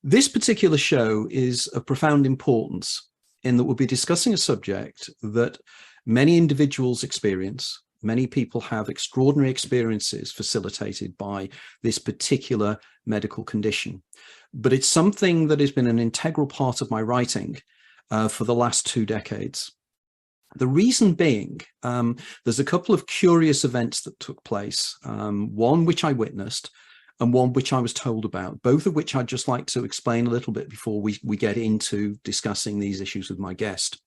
This particular show is of profound importance in that we'll be discussing a subject that many individuals experience. Many people have extraordinary experiences facilitated by this particular medical condition. But it's something that has been an integral part of my writing for the last 2 decades. The reason being, there's a couple of curious events that took place, one which I witnessed and one which I was told about, both of which I'd just like to explain a little bit before we get into discussing these issues with my guest.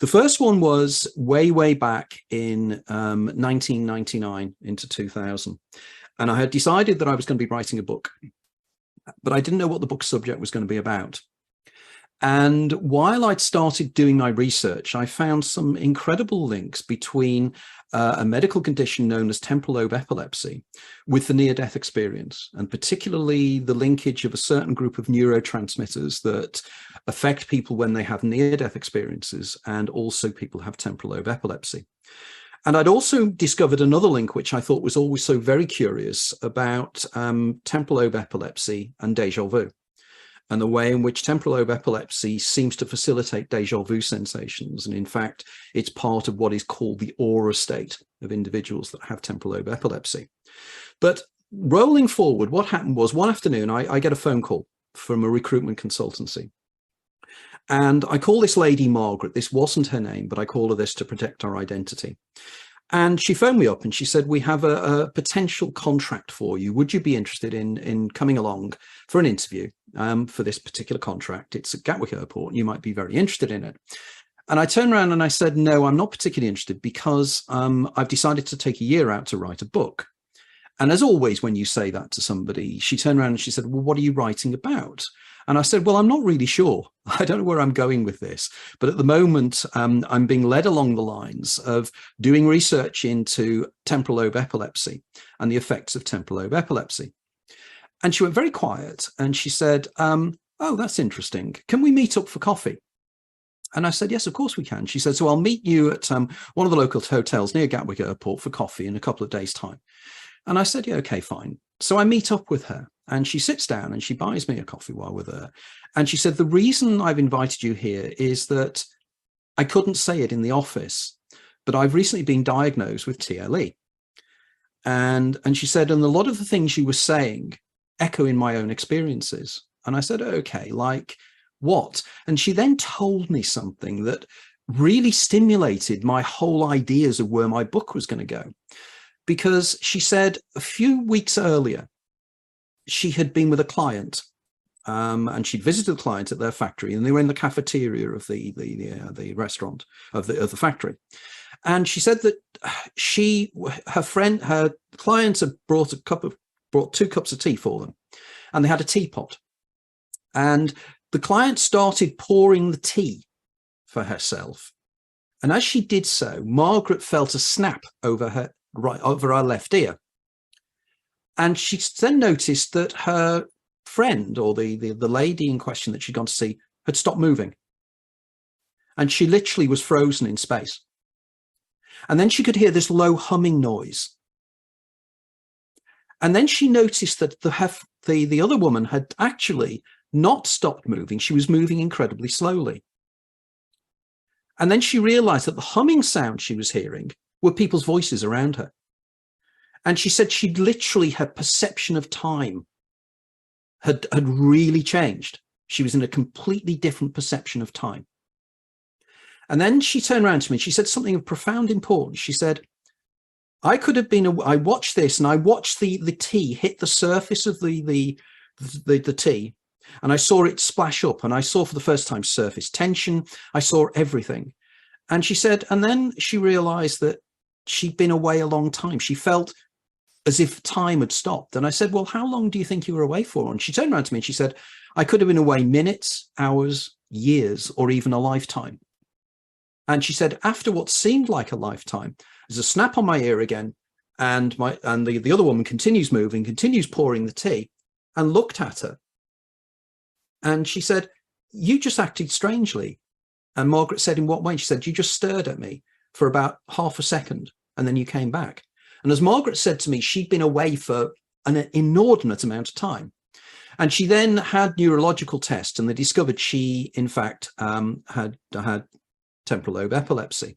The first one was way back in 1999 into 2000. And I had decided that I was going to be writing a book, but I didn't know what the book subject was going to be about. And while I'd started doing my research, I found some incredible links between a medical condition known as temporal lobe epilepsy with the near-death experience, and particularly the linkage of a certain group of neurotransmitters that affect people when they have near-death experiences, and also people have temporal lobe epilepsy. And I'd also discovered another link, which I thought was always so very curious, about temporal lobe epilepsy and déjà vu, and the way in which temporal lobe epilepsy seems to facilitate déjà vu sensations. And in fact, it's part of what is called the aura state of individuals that have temporal lobe epilepsy. But rolling forward, what happened was one afternoon, I get a phone call from a recruitment consultancy. And I call this lady Margaret. This wasn't her name, but I call her this to protect our identity. And she phoned me up and she said, we have a potential contract for you. Would you be interested in coming along for an interview for this particular contract? It's at Gatwick Airport and you might be very interested in it. And I turned around and I said, no, I'm not particularly interested because I've decided to take a year out to write a book. And as always, when you say that to somebody, she turned around and she said, well, what are you writing about? And I said, well, I'm not really sure. I don't know where I'm going with this. But at the moment, I'm being led along the lines of doing research into temporal lobe epilepsy and the effects of temporal lobe epilepsy. And she went very quiet and she said, oh, that's interesting. Can we meet up for coffee? And I said, yes, of course we can. She said, so I'll meet you at one of the local hotels near Gatwick Airport for coffee in a couple of days' time. And I said, yeah, okay, fine. So I meet up with her and she sits down and she buys me a coffee while we're there. And she said, the reason I've invited you here is that I couldn't say it in the office, but I've recently been diagnosed with TLE. And she said, and a lot of the things you were saying echo in my own experiences. And I said, okay, like what? And she then told me something that really stimulated my whole ideas of where my book was going to go. Because she said a few weeks earlier, she had been with a client and she'd visited the client at their factory, and they were in the cafeteria of the restaurant of the factory. And she said that her client had brought 2 cups of tea for them, and they had a teapot. And the client started pouring the tea for herself. And as she did so, Margaret felt a snap over her left ear. And she then noticed that her friend, or the lady in question that she'd gone to see, had stopped moving. And she literally was frozen in space. And then she could hear this low humming noise. And then she noticed that the other woman had actually not stopped moving. She was moving incredibly slowly. And then she realized that the humming sound she was hearing were people's voices around her. And she said she'd literally, her perception of time had really changed. She was in a completely different perception of time. And then she turned around to me, she said something of profound importance. She said, I could have been, I watched this and I watched the tea hit the surface of the tea, and I saw it splash up, and I saw for the first time surface tension. I saw everything. And she said, and then she realized that she'd been away a long time. She felt as if time had stopped. And I said, well, how long do you think you were away for? And she turned around to me and she said, I could have been away minutes, hours, years, or even a lifetime. And she said, after what seemed like a lifetime, there's a snap on my ear again. And the other woman continues moving, continues pouring the tea, and looked at her. And she said, you just acted strangely. And Margaret said, in what way? She said, you just stared at me for about half a second, and then you came back. And as Margaret said to me, she'd been away for an inordinate amount of time. And she then had neurological tests, and they discovered she, in fact, had temporal lobe epilepsy.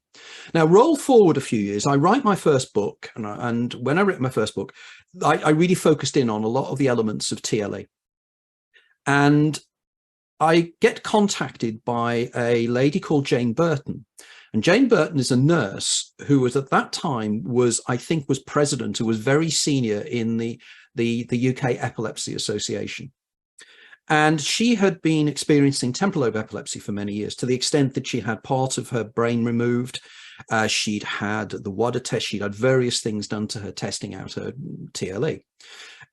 Now, roll forward a few years, I write my first book, and when I wrote my first book, I really focused in on a lot of the elements of TLE. And I get contacted by a lady called Jane Burton. And Jane Burton is a nurse who was at that time I think was president, who was very senior in the UK Epilepsy Association. And she had been experiencing temporal lobe epilepsy for many years, to the extent that she had part of her brain removed. She'd had the WADA test. She'd had various things done to her, testing out her TLE.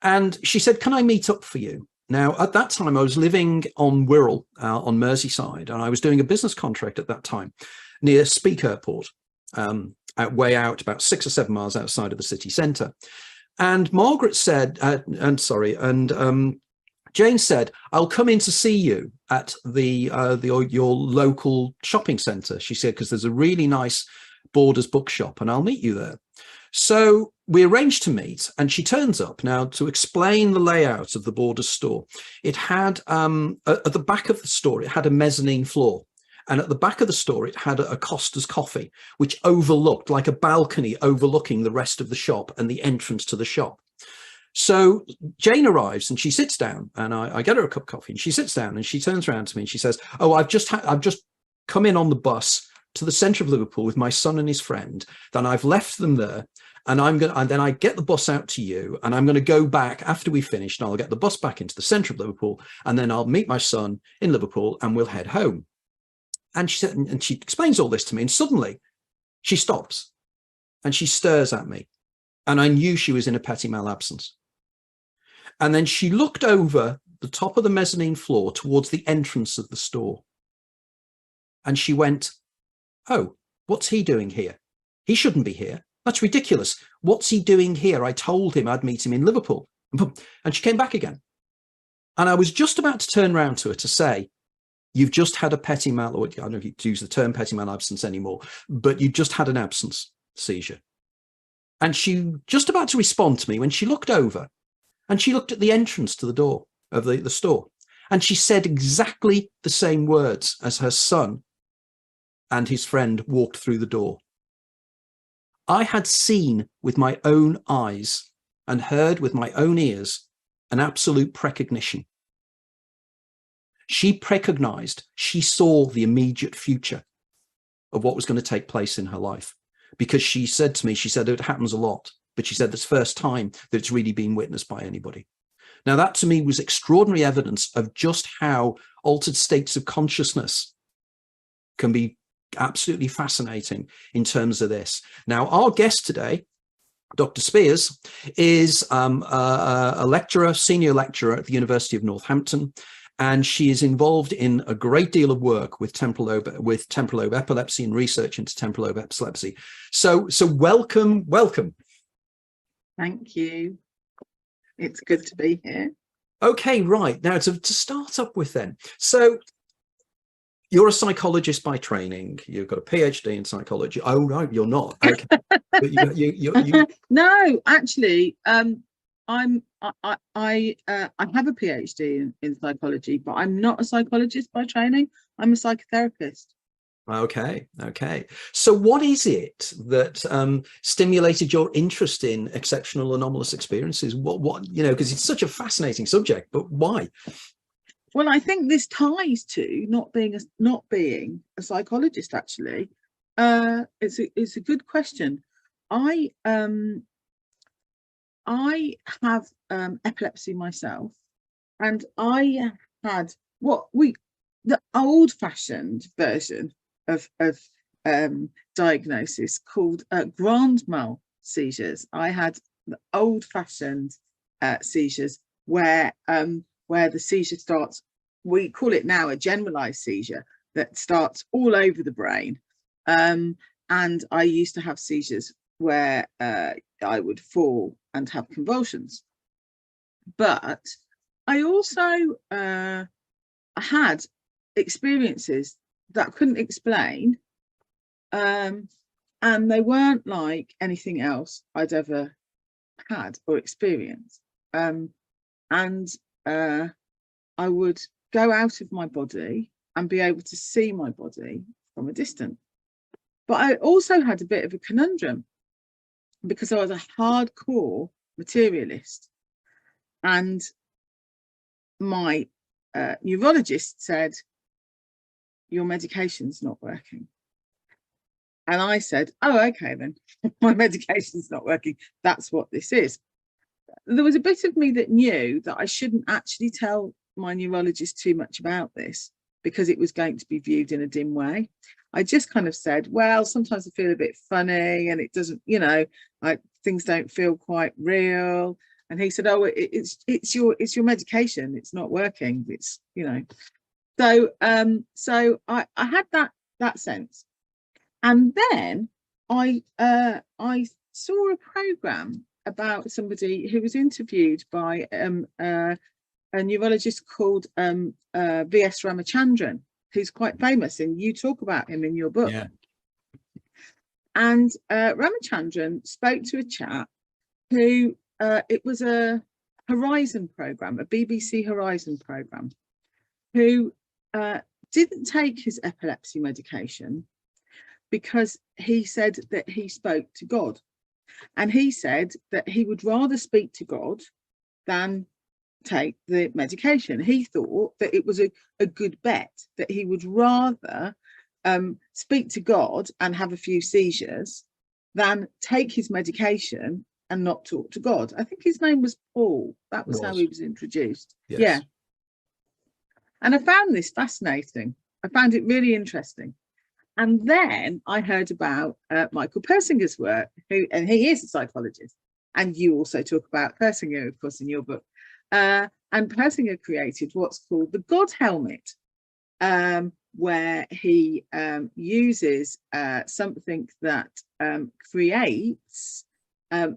And she said, can I meet up for you? Now, at that time, I was living on Wirral, on Merseyside, and I was doing a business contract at that time near Speke Airport, way out about 6 or 7 miles outside of the city centre. And Margaret said, Jane said, I'll come in to see you at your local shopping centre. She said, because there's a really nice Borders bookshop, and I'll meet you there. So we arranged to meet, and she turns up. Now, to explain the layout of the Borders store, it had, at the back of the store, it had a mezzanine floor. And at the back of the store, it had a Costa's Coffee, which overlooked, like a balcony overlooking the rest of the shop and the entrance to the shop. So Jane arrives and she sits down, and I get her a cup of coffee, and she sits down and she turns around to me and she says, oh, I've just come in on the bus to the centre of Liverpool with my son and his friend. Then I've left them there, and then I get the bus out to you, and I'm going to go back after we finished, and I'll get the bus back into the centre of Liverpool, and then I'll meet my son in Liverpool and we'll head home. And she said, and she explains all this to me, and suddenly she stops and she stares at me, and I knew she was in a petit malabsence. And then she looked over the top of the mezzanine floor towards the entrance of the store, and she went, oh, what's he doing here? He shouldn't be here. That's ridiculous. What's he doing here? I told him I'd meet him in Liverpool. And she came back again. And I was just about to turn around to her to say, you've just had a petit mal, or I don't know if you use the term petit malabsence anymore, but you just had an absence seizure. And she just about to respond to me when she looked over, and she looked at the entrance to the door of the store, and she said exactly the same words as her son and his friend walked through the door. I had seen with my own eyes and heard with my own ears an absolute precognition. She precognized, she saw the immediate future of what was going to take place in her life, because she said to me, she said it happens a lot, but she said this first time that it's really been witnessed by anybody. Now, that to me was extraordinary evidence of just how altered states of consciousness can be absolutely fascinating in terms of this. Now, our guest today, Dr. Spiers, is a lecturer, senior lecturer at the University of Northampton, and she is involved in a great deal of work with temporal lobe epilepsy and research into temporal lobe epilepsy. So welcome. Thank you. It's good to be here. Okay, right. Now to start up with then. So you're a psychologist by training. You've got a PhD in psychology. Oh, no, you're not. Okay. But you... No, actually, I have a PhD in psychology, but I'm not a psychologist by training. I'm a psychotherapist. Okay. So what is it that stimulated your interest in exceptional anomalous experiences? What because it's such a fascinating subject, but why? Well, I think this ties to not being a psychologist. Actually, it's a good question. I have epilepsy myself, and I had the old-fashioned version of diagnosis called grand mal seizures. I had the old-fashioned seizures where the seizure starts. We call it now a generalized seizure that starts all over the brain. And I used to have seizures where I would fall and have convulsions. But I also had experiences that I couldn't explain, and they weren't like anything else I'd ever had or experienced. And I would go out of my body and be able to see my body from a distance. But I also had a bit of a conundrum because I was a hardcore materialist, and my neurologist said, your medication's not working. And I said, oh, okay, then my medication's not working. That's what this is. There was a bit of me that knew that I shouldn't actually tell my neurologist too much about this because it was going to be viewed in a dim way. I just kind of said, well, sometimes I feel a bit funny and it doesn't, you know, like things don't feel quite real. And he said, oh, it's your medication. It's not working. It's, you know. So I had that sense. And then I saw a program about somebody who was interviewed by a neurologist called V.S. Ramachandran, who's quite famous, and you talk about him in your book. Yeah. And Ramachandran spoke to a chap who, it was a Horizon program, a BBC Horizon program, who didn't take his epilepsy medication because he said that he spoke to God. And he said that he would rather speak to God than take the medication. He thought that it was a good bet, that he would rather speak to God and have a few seizures than take his medication and not talk to God. I think his name was Paul. That was how he was introduced. Yes. Yeah. And I found this fascinating. I found it really interesting. And then I heard about Michael Persinger's work, and he is a psychologist. And you also talk about Persinger, of course, in your book. And Persinger created what's called the God helmet, where he uses something that creates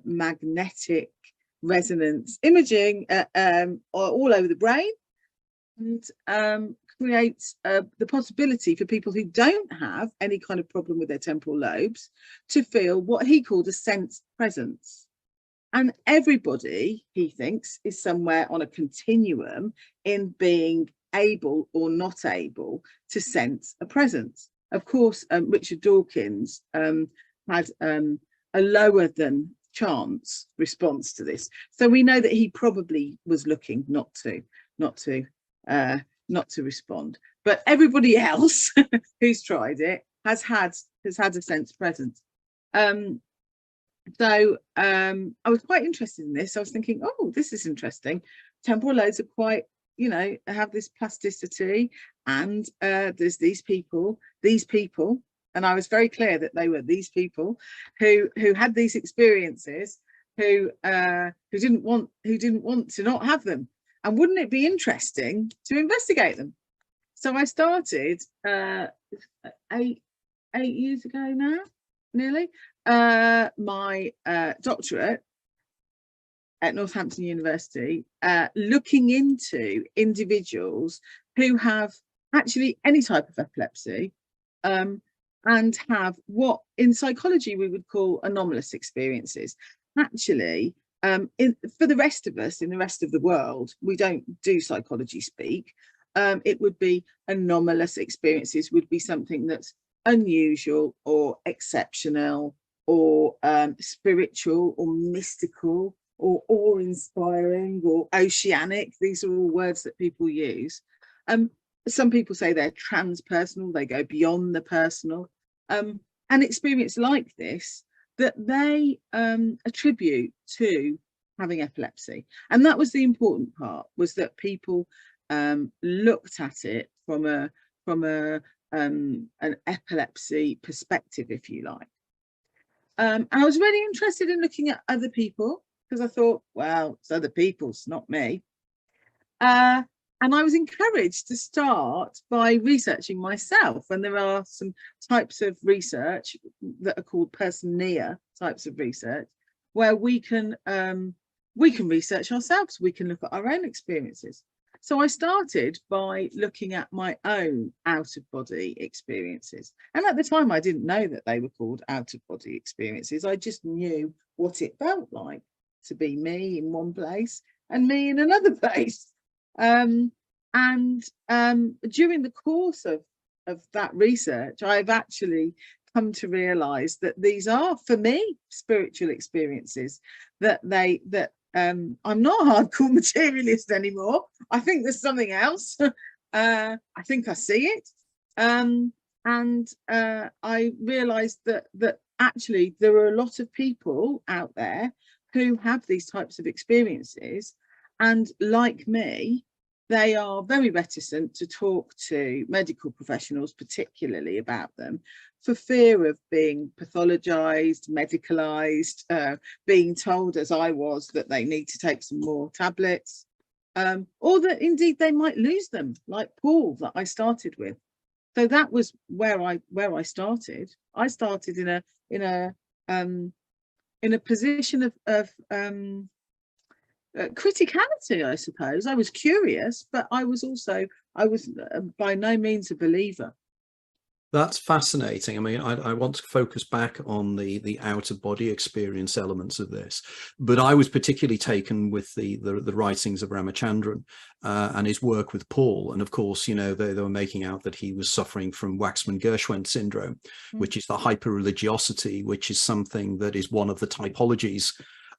magnetic resonance imaging all over the brain, and creates the possibility for people who don't have any kind of problem with their temporal lobes to feel what he called a sense presence. And everybody, he thinks, is somewhere on a continuum in being able or not able to sense a presence. Of course, Richard Dawkins had a lower than chance response to this. So we know that he probably was looking not to respond. But everybody else who's tried it has had a sense presence. So I was quite interested in this. I was thinking, oh, this is interesting. Temporal lobes are quite, you know, have this plasticity, and there's these people, and I was very clear that they were these people who had these experiences, who didn't want to not have them. And wouldn't it be interesting to investigate them? So I started 8 years ago now, nearly, my doctorate at Northampton University, looking into individuals who have actually any type of epilepsy, and have what in psychology we would call anomalous experiences. Actually, for the rest of us in the rest of the world, we don't do psychology speak. It would be anomalous experiences, would be something that's unusual or exceptional or spiritual or mystical or awe-inspiring or oceanic. These are all words that people use. Some people say they're transpersonal, they go beyond the personal. An experience like this that they attribute to having epilepsy. And that was the important part, was that people looked at it from an epilepsy perspective, if you like. And I was really interested in looking at other people, because I thought, well, it's other people's, not me. And I was encouraged to start by researching myself. And there are some types of research that are called person-near types of research, where we can research ourselves. We can look at our own experiences. So I started by looking at my own out-of-body experiences. And at the time, I didn't know that they were called out-of-body experiences. I just knew what it felt like to be me in one place and me in another place. And during the course of that research, I've actually come to realize that these are, for me, spiritual experiences. That I'm not a hardcore materialist anymore. I think there's something else. I think I see it. And I realized that actually there are a lot of people out there who have these types of experiences, and like me, they are very reticent to talk to medical professionals, particularly about them, for fear of being pathologized, medicalized, being told, as I was, that they need to take some more tablets, or that indeed they might lose them, like Paul that I started with. So that was where I started. I started in a position of criticality, I suppose. I was curious, but I was by no means a believer. That's fascinating. I mean, I want to focus back on the out-of-body experience elements of this, but I was particularly taken with the writings of Ramachandran and his work with Paul. And of course, you know, they were making out that he was suffering from Waxman-Gershwin syndrome, which is the hyper-religiosity, which is something that is one of the typologies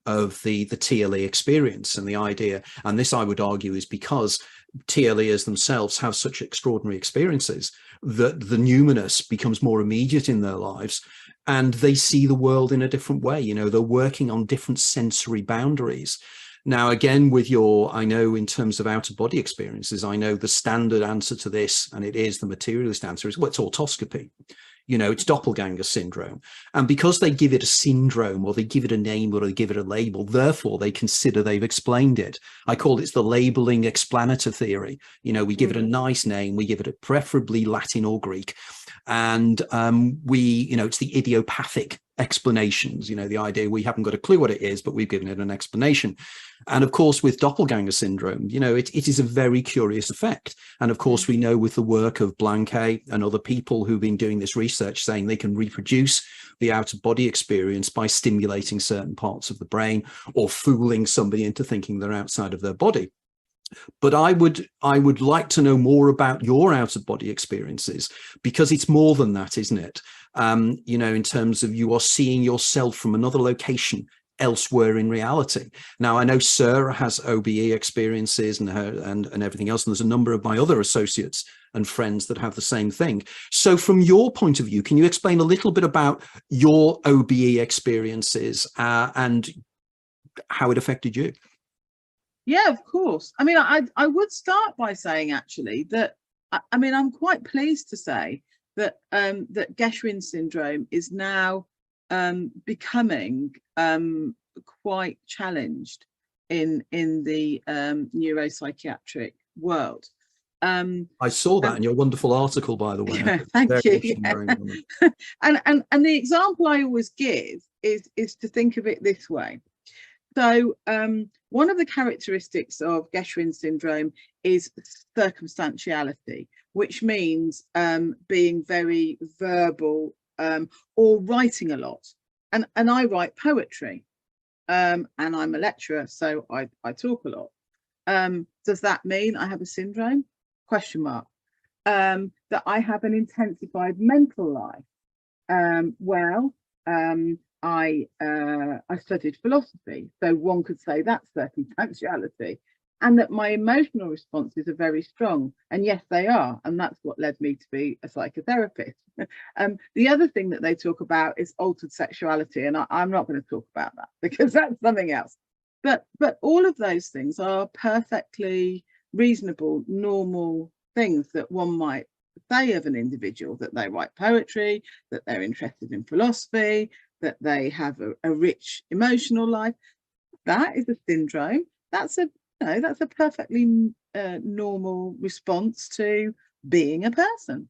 of the TLE experience. And the idea, and this I would argue, is because TLEers themselves have such extraordinary experiences that the numinous becomes more immediate in their lives, and they see the world in a different way. You know, they're working on different sensory boundaries. Now, again, with I know in terms of out-of-body experiences, I know the standard answer to this, and it is the materialist answer, is, well, it's autoscopy. You know, it's doppelganger syndrome. And because they give it a syndrome, or they give it a name, or they give it a label, therefore they consider they've explained it. I call it the labeling explanator theory. You know, we give it a nice name, we give it a preferably Latin or Greek. And you know, it's the idiopathic explanations, you know, the idea we haven't got a clue what it is, but we've given it an explanation. And of course, with doppelganger syndrome, you know, it is a very curious effect. And of course, we know with the work of Blanquet and other people who've been doing this research, saying they can reproduce the out-of-body experience by stimulating certain parts of the brain or fooling somebody into thinking they're outside of their body. But I would like to know more about your out-of-body experiences, because it's more than that, isn't it? You know, in terms of you are seeing yourself from another location elsewhere in reality. Now, I know Sarah has OBE experiences and everything else, and there's a number of my other associates and friends that have the same thing. So from your point of view, can you explain a little bit about your OBE experiences and how it affected you? Yeah, of course. I mean, I would start by saying actually that I mean, I'm quite pleased to say that that Gershwin syndrome is now becoming quite challenged in the neuropsychiatric world. I saw that in your wonderful article, by the way. Yeah, thank you. Yeah. And the example I always give is to think of it this way. So one of the characteristics of Gershwin syndrome is circumstantiality, which means being very verbal or writing a lot. And I write poetry and I'm a lecturer, so I talk a lot. Does that mean I have a syndrome? Question mark. That I have an intensified mental life. I studied philosophy, so one could say that's circumstantiality, and that my emotional responses are very strong. And yes, they are, and that's what led me to be a psychotherapist. The other thing that they talk about is altered sexuality, and I'm not going to talk about that because that's something else. But all of those things are perfectly reasonable, normal things that one might say of an individual, that they write poetry, that they're interested in philosophy, that they have a rich emotional life. That is a syndrome. That's a perfectly normal response to being a person.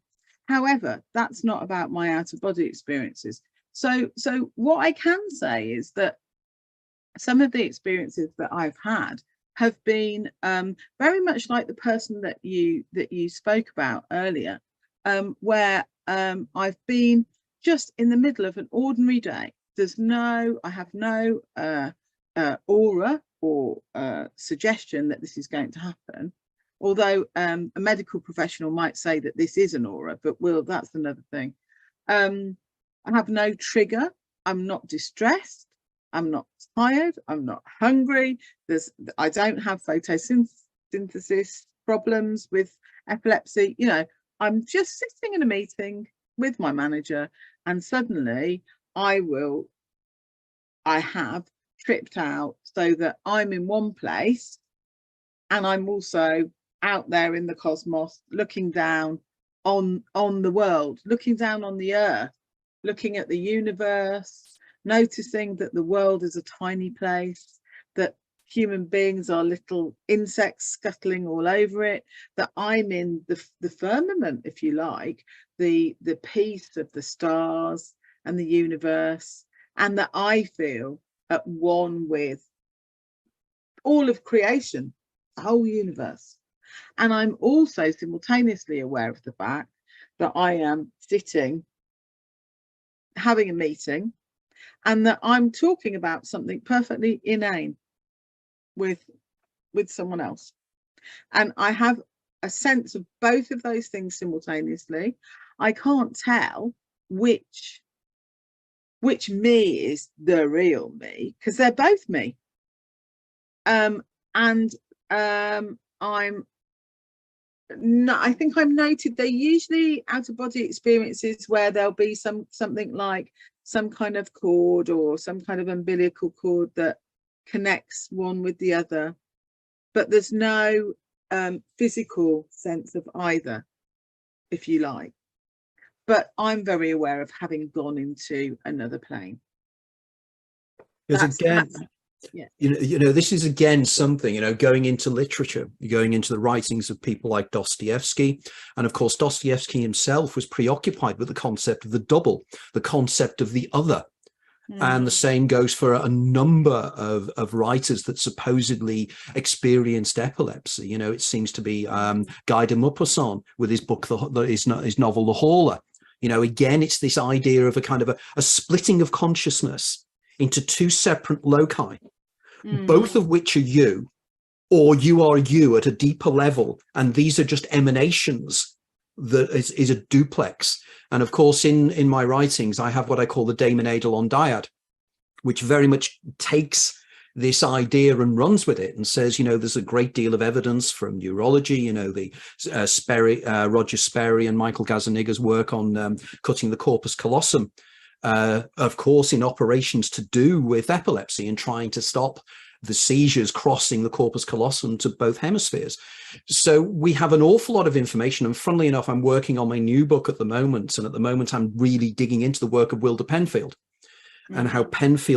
However, that's not about my out-of-body experiences. So what I can say is that some of the experiences that I've had have been very much like the person that you spoke about earlier, where I've been just in the middle of an ordinary day. I have no aura or suggestion that this is going to happen. although a medical professional might say that this is an aura, but that's another thing. I have no trigger. I'm not distressed. I'm not tired. I'm not hungry. I don't have photosynthesis problems with epilepsy. You know, I'm just sitting in a meeting with my manager, and suddenly I have tripped out so that I'm in one place and I'm also out there in the cosmos, looking down on the world, looking down on the earth, looking at the universe, noticing that the world is a tiny place, that human beings are little insects scuttling all over it, that I'm in the firmament, if you like, the peace of the stars and the universe, and that I feel at one with all of creation, the whole universe. And I'm also simultaneously aware of the fact that I am sitting having a meeting and that I'm talking about something perfectly inane with someone else. And I have a sense of both of those things simultaneously. I can't tell which me is the real me, because they're both me. I think I'm noted they're usually out-of-body experiences where there'll be something like some kind of cord or some kind of umbilical cord that connects one with the other, but there's no physical sense of either, if you like. But I'm very aware of having gone into another plane. Because again, yeah. You know, this is again something, you know, going into literature, going into the writings of people like Dostoevsky. And of course, Dostoevsky himself was preoccupied with the concept of the double, the concept of the other. And the same goes for a number of writers that supposedly experienced epilepsy. You know, it seems to be Guy de Maupassant with his book, his novel, The Hauler. You know, again, it's this idea of a kind of a splitting of consciousness into two separate loci, both of which are you, or you are you at a deeper level. And these are just emanations that is a duplex. And of course, in my writings, I have what I call the daemon eidolon dyad, which very much takes this idea and runs with it and says, you know, there's a great deal of evidence from neurology, you know, the Roger Sperry and Michael Gazzaniga's work on cutting the corpus callosum, of course, in operations to do with epilepsy and trying to stop the seizures crossing the corpus callosum to both hemispheres. So we have an awful lot of information. And funnily enough, I'm working on my new book at the moment. And at the moment, I'm really digging into the work of Wilder Penfield and how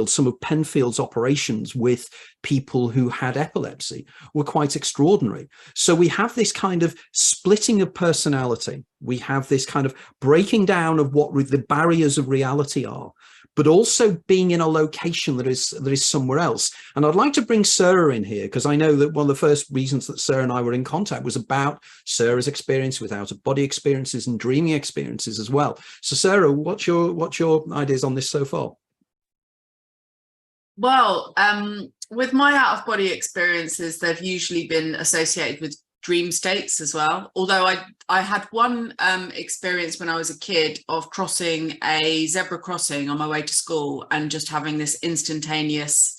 some of Penfield's operations with people who had epilepsy were quite extraordinary. So we have this kind of splitting of personality. We have this kind of breaking down of what the barriers of reality are, but also being in a location that is somewhere else. And I'd like to bring Sarah in here, because I know that one of the first reasons that Sarah and I were in contact was about Sarah's experience with out-of-body experiences and dreaming experiences as well. So Sarah, what's your ideas on this so far? Well, with my out-of-body experiences, they've usually been associated with dream states as well. Although I had one experience when I was a kid of crossing a zebra crossing on my way to school and just having this instantaneous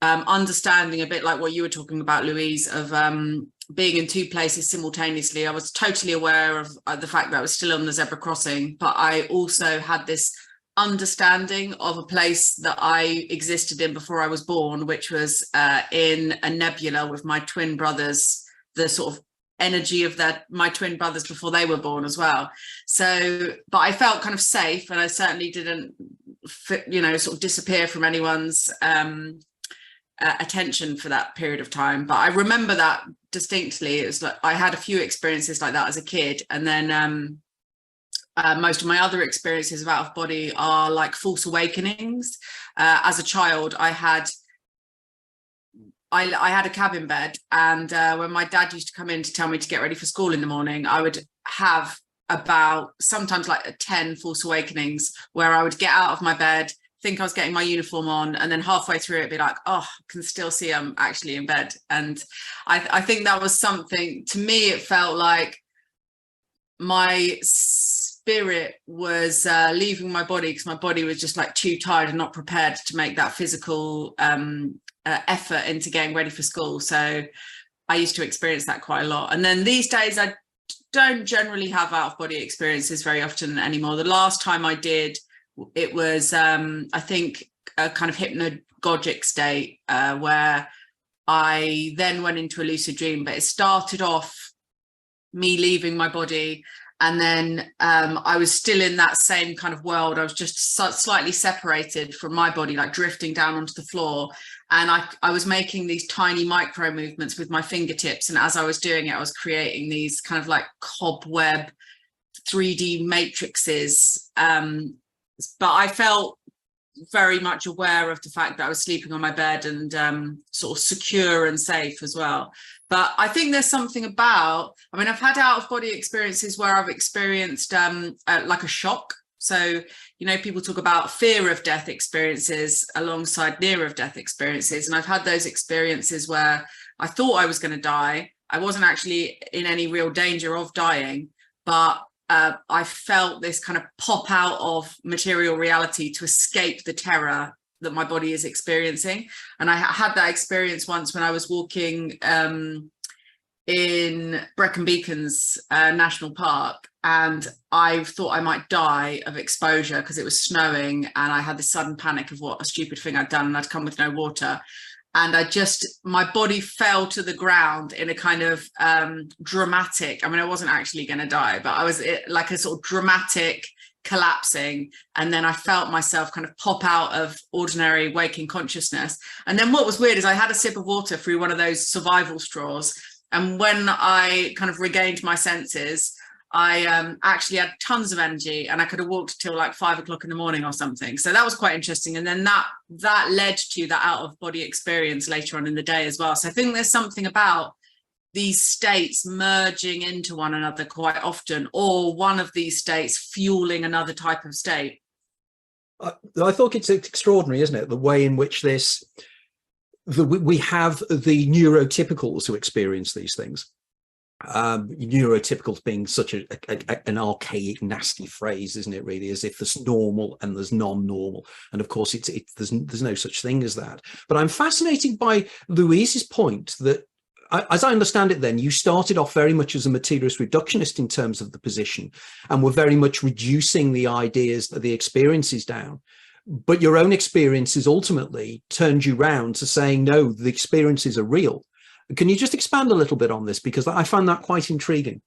understanding, a bit like what you were talking about, Louise, of being in two places simultaneously. I was totally aware of the fact that I was still on the zebra crossing, but I also had this understanding of a place that I existed in before I was born, which was in a nebula with my twin brothers, the sort of energy of my twin brothers before they were born as well. So, but I felt kind of safe, and I certainly didn't, you know, sort of disappear from anyone's attention for that period of time. But I remember that distinctly. It was like I had a few experiences like that as a kid, and then most of my other experiences of out of body are like false awakenings. As a child, I had a cabin bed, and when my dad used to come in to tell me to get ready for school in the morning, I would have about sometimes like 10 false awakenings where I would get out of my bed, think I was getting my uniform on, and then halfway through it'd be like, oh, I can still see I'm actually in bed. And I think that was something, to me, it felt like my spirit was leaving my body, because my body was just like too tired and not prepared to make that physical effort into getting ready for school. So I used to experience that quite a lot. And then these days I don't generally have out of body experiences very often anymore. The last time I did, it was I think a kind of hypnagogic state where I then went into a lucid dream, but it started off me leaving my body, and then I was still in that same kind of world. I was just slightly separated from my body, like drifting down onto the floor, and I was making these tiny micro movements with my fingertips, and as I was doing it, I was creating these kind of like cobweb 3D matrices, but I felt very much aware of the fact that I was sleeping on my bed and sort of secure and safe as well. But I think there's something about, I mean, I've had out of body experiences where I've experienced like a shock. So, you know, people talk about fear of death experiences alongside near of death experiences. And I've had those experiences where I thought I was going to die. I wasn't actually in any real danger of dying, but I felt this kind of pop out of material reality to escape the terror that my body is experiencing. And I had that experience once when I was walking in Brecon Beacons National Park, and I thought I might die of exposure because it was snowing, and I had this sudden panic of what a stupid thing I'd done, and I'd come with no water. And my body fell to the ground in a kind of dramatic, I mean, I wasn't actually going to die, but I was like a sort of dramatic collapsing. And then I felt myself kind of pop out of ordinary waking consciousness. And then what was weird is I had a sip of water through one of those survival straws. And when I kind of regained my senses, I actually had tons of energy, and I could have walked till like 5 o'clock in the morning or something. So that was quite interesting. And then that led to that out of body experience later on in the day as well. So I think there's something about these states merging into one another quite often, or one of these states fueling another type of state. I thought it's extraordinary, isn't it? The way in which we have the neurotypicals who experience these things. Neurotypical being such an archaic, nasty phrase, isn't it, really, as if there's normal and there's non-normal, and of course there's no such thing as that. But I'm fascinated by Louise's point that, as I understand it, then you started off very much as a materialist reductionist in terms of the position, and were very much reducing the ideas, the experiences down, but your own experiences ultimately turned you round to saying, no, the experiences are real. Can you just expand a little bit on this? Because I find that quite intriguing.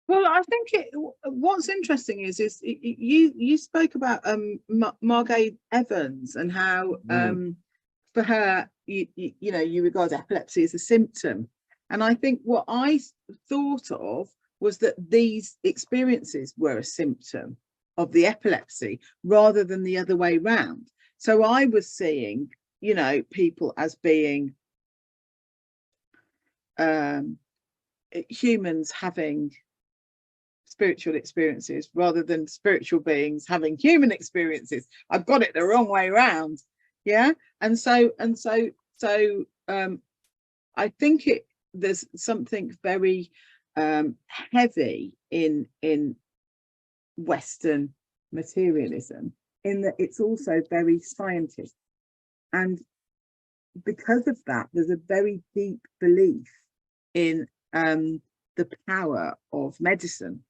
Well, I think what's interesting is you spoke about Margate Evans and how for her, you know, you regard epilepsy as a symptom. And I think what I thought of was that these experiences were a symptom of the epilepsy rather than the other way round. So I was seeing, you know, people as being humans having spiritual experiences rather than spiritual beings having human experiences. I've got it the wrong way around. Yeah. And so I think there's something very heavy in Western materialism, in that it's also very scientific, and because of that there's a very deep belief in the power of medicine,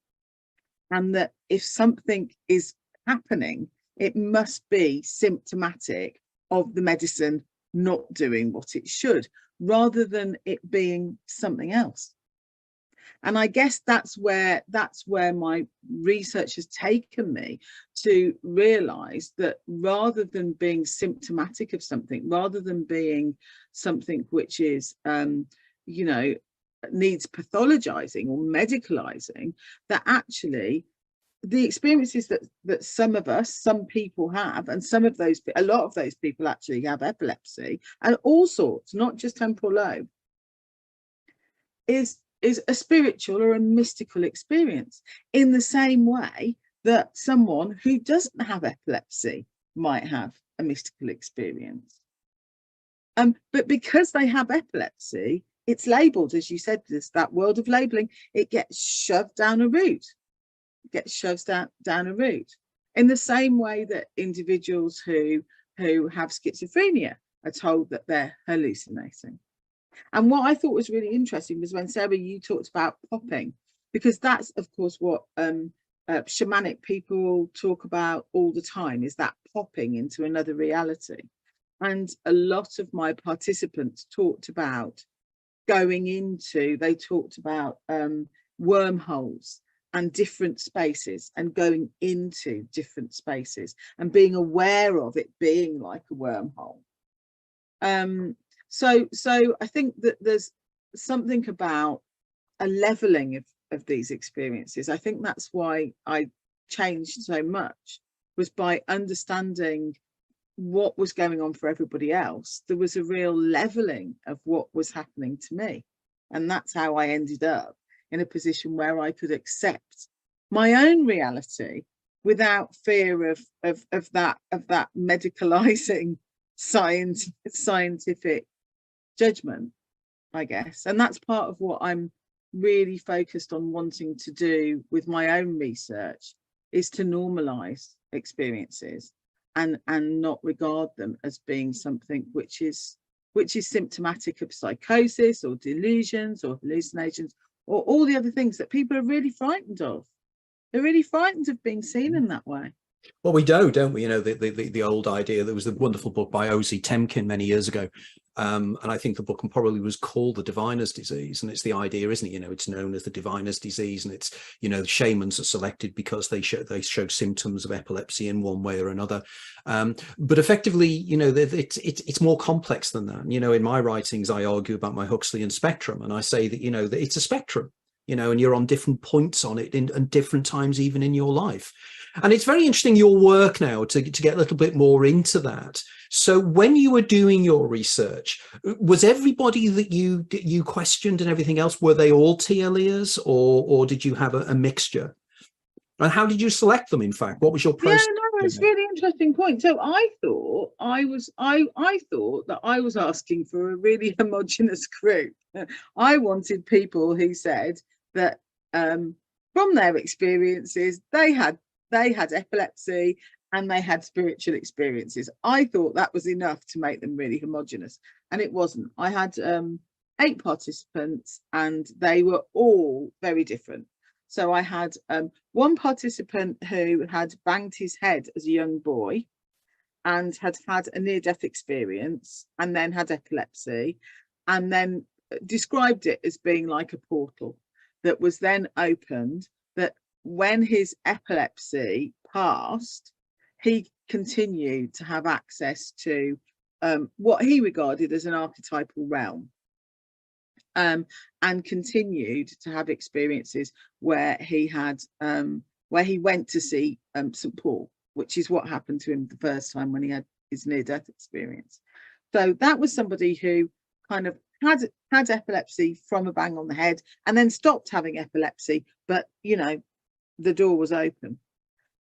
and that if something is happening, it must be symptomatic of the medicine not doing what it should, rather than it being something else. And I guess that's where my research has taken me, to realize that rather than being symptomatic of something, rather than being something which is you know, needs pathologizing or medicalizing, that actually the experiences that some people have, and a lot of those people actually have epilepsy and all sorts, not just temporal lobe, is a spiritual or a mystical experience, in the same way that someone who doesn't have epilepsy might have a mystical experience. But because they have epilepsy, it's labelled, as you said, that world of labelling, it gets shoved down a route. It gets shoved down a route. In the same way that individuals who have schizophrenia are told that they're hallucinating. And what I thought was really interesting was when, Sarah, you talked about popping, because that's, of course, what shamanic people talk about all the time, is that popping into another reality. And a lot of my participants talked about they talked about wormholes and different spaces, and going into different spaces and being aware of it being like a wormhole. So I think that there's something about a leveling of these experiences. I think that's why I changed so much, was by understanding what was going on for everybody else. There was a real leveling of what was happening to me, and that's how I ended up in a position where I could accept my own reality without fear of that medicalizing scientific judgment, I guess. And that's part of what I'm really focused on wanting to do with my own research, is to normalize experiences and not regard them as being something which is symptomatic of psychosis or delusions or hallucinations or all the other things that people are really frightened of. They're really frightened of being seen in that way. Well, we don't we? You know, the old idea. There was the wonderful book by O.Z. Temkin many years ago, and I think the book probably was called The Diviner's Disease, and it's the idea, isn't it? You know, it's known as the Diviner's Disease, and it's, you know, shamans are selected because they show symptoms of epilepsy in one way or another, but effectively, you know, it's more complex than that. You know, in my writings, I argue about my Huxleyan spectrum, and I say that, you know, that it's a spectrum, you know, and you're on different points on it and different times even in your life. And it's very interesting, your work now, to get a little bit more into that. So when you were doing your research, was everybody that you questioned and everything else, were they all TLEers, or did you have a mixture? And how did you select them, in fact? What was your process? Yeah, no, it's a really interesting point. So I thought that I was asking for a really homogenous group. I wanted people who said that from their experiences, they had epilepsy and they had spiritual experiences. I thought that was enough to make them really homogenous, and it wasn't. I had 8 participants, and they were all very different. So I had one participant who had banged his head as a young boy and had a near-death experience, and then had epilepsy, and then described it as being like a portal that was then opened, that when his epilepsy passed, he continued to have access to what he regarded as an archetypal realm, and continued to have experiences where he went to see St. Paul, which is what happened to him the first time when he had his near-death experience. So that was somebody who kind of had epilepsy from a bang on the head, and then stopped having epilepsy, but, you know, the door was open.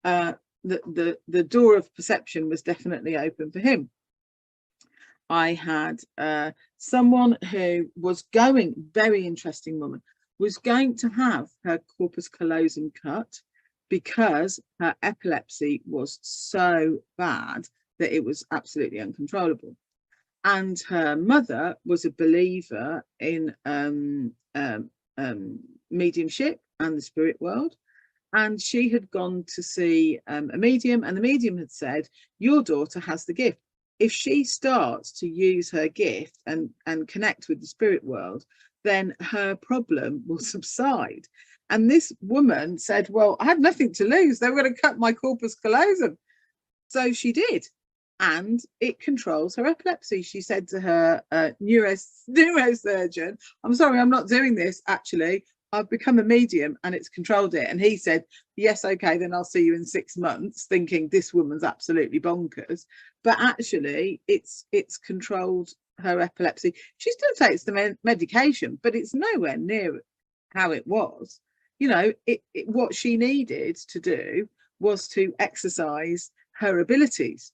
The door of perception was definitely open for him. I had someone who was very interesting woman, was going to have her corpus callosum cut because her epilepsy was so bad that it was absolutely uncontrollable. And her mother was a believer in mediumship and the spirit world. And she had gone to see a medium, and the medium had said, your daughter has the gift. If she starts to use her gift and connect with the spirit world, then her problem will subside. And this woman said, well, I had nothing to lose. They were going to cut my corpus callosum. So she did. And it controls her epilepsy. She said to her neurosurgeon, I'm sorry, I'm not doing this, actually. I've become a medium and it's controlled it. And he said, yes, okay, then I'll see you in 6 months, thinking this woman's absolutely bonkers. But actually, it's controlled her epilepsy. She still takes the medication, but it's nowhere near how it was. You know, what she needed to do was to exercise her abilities.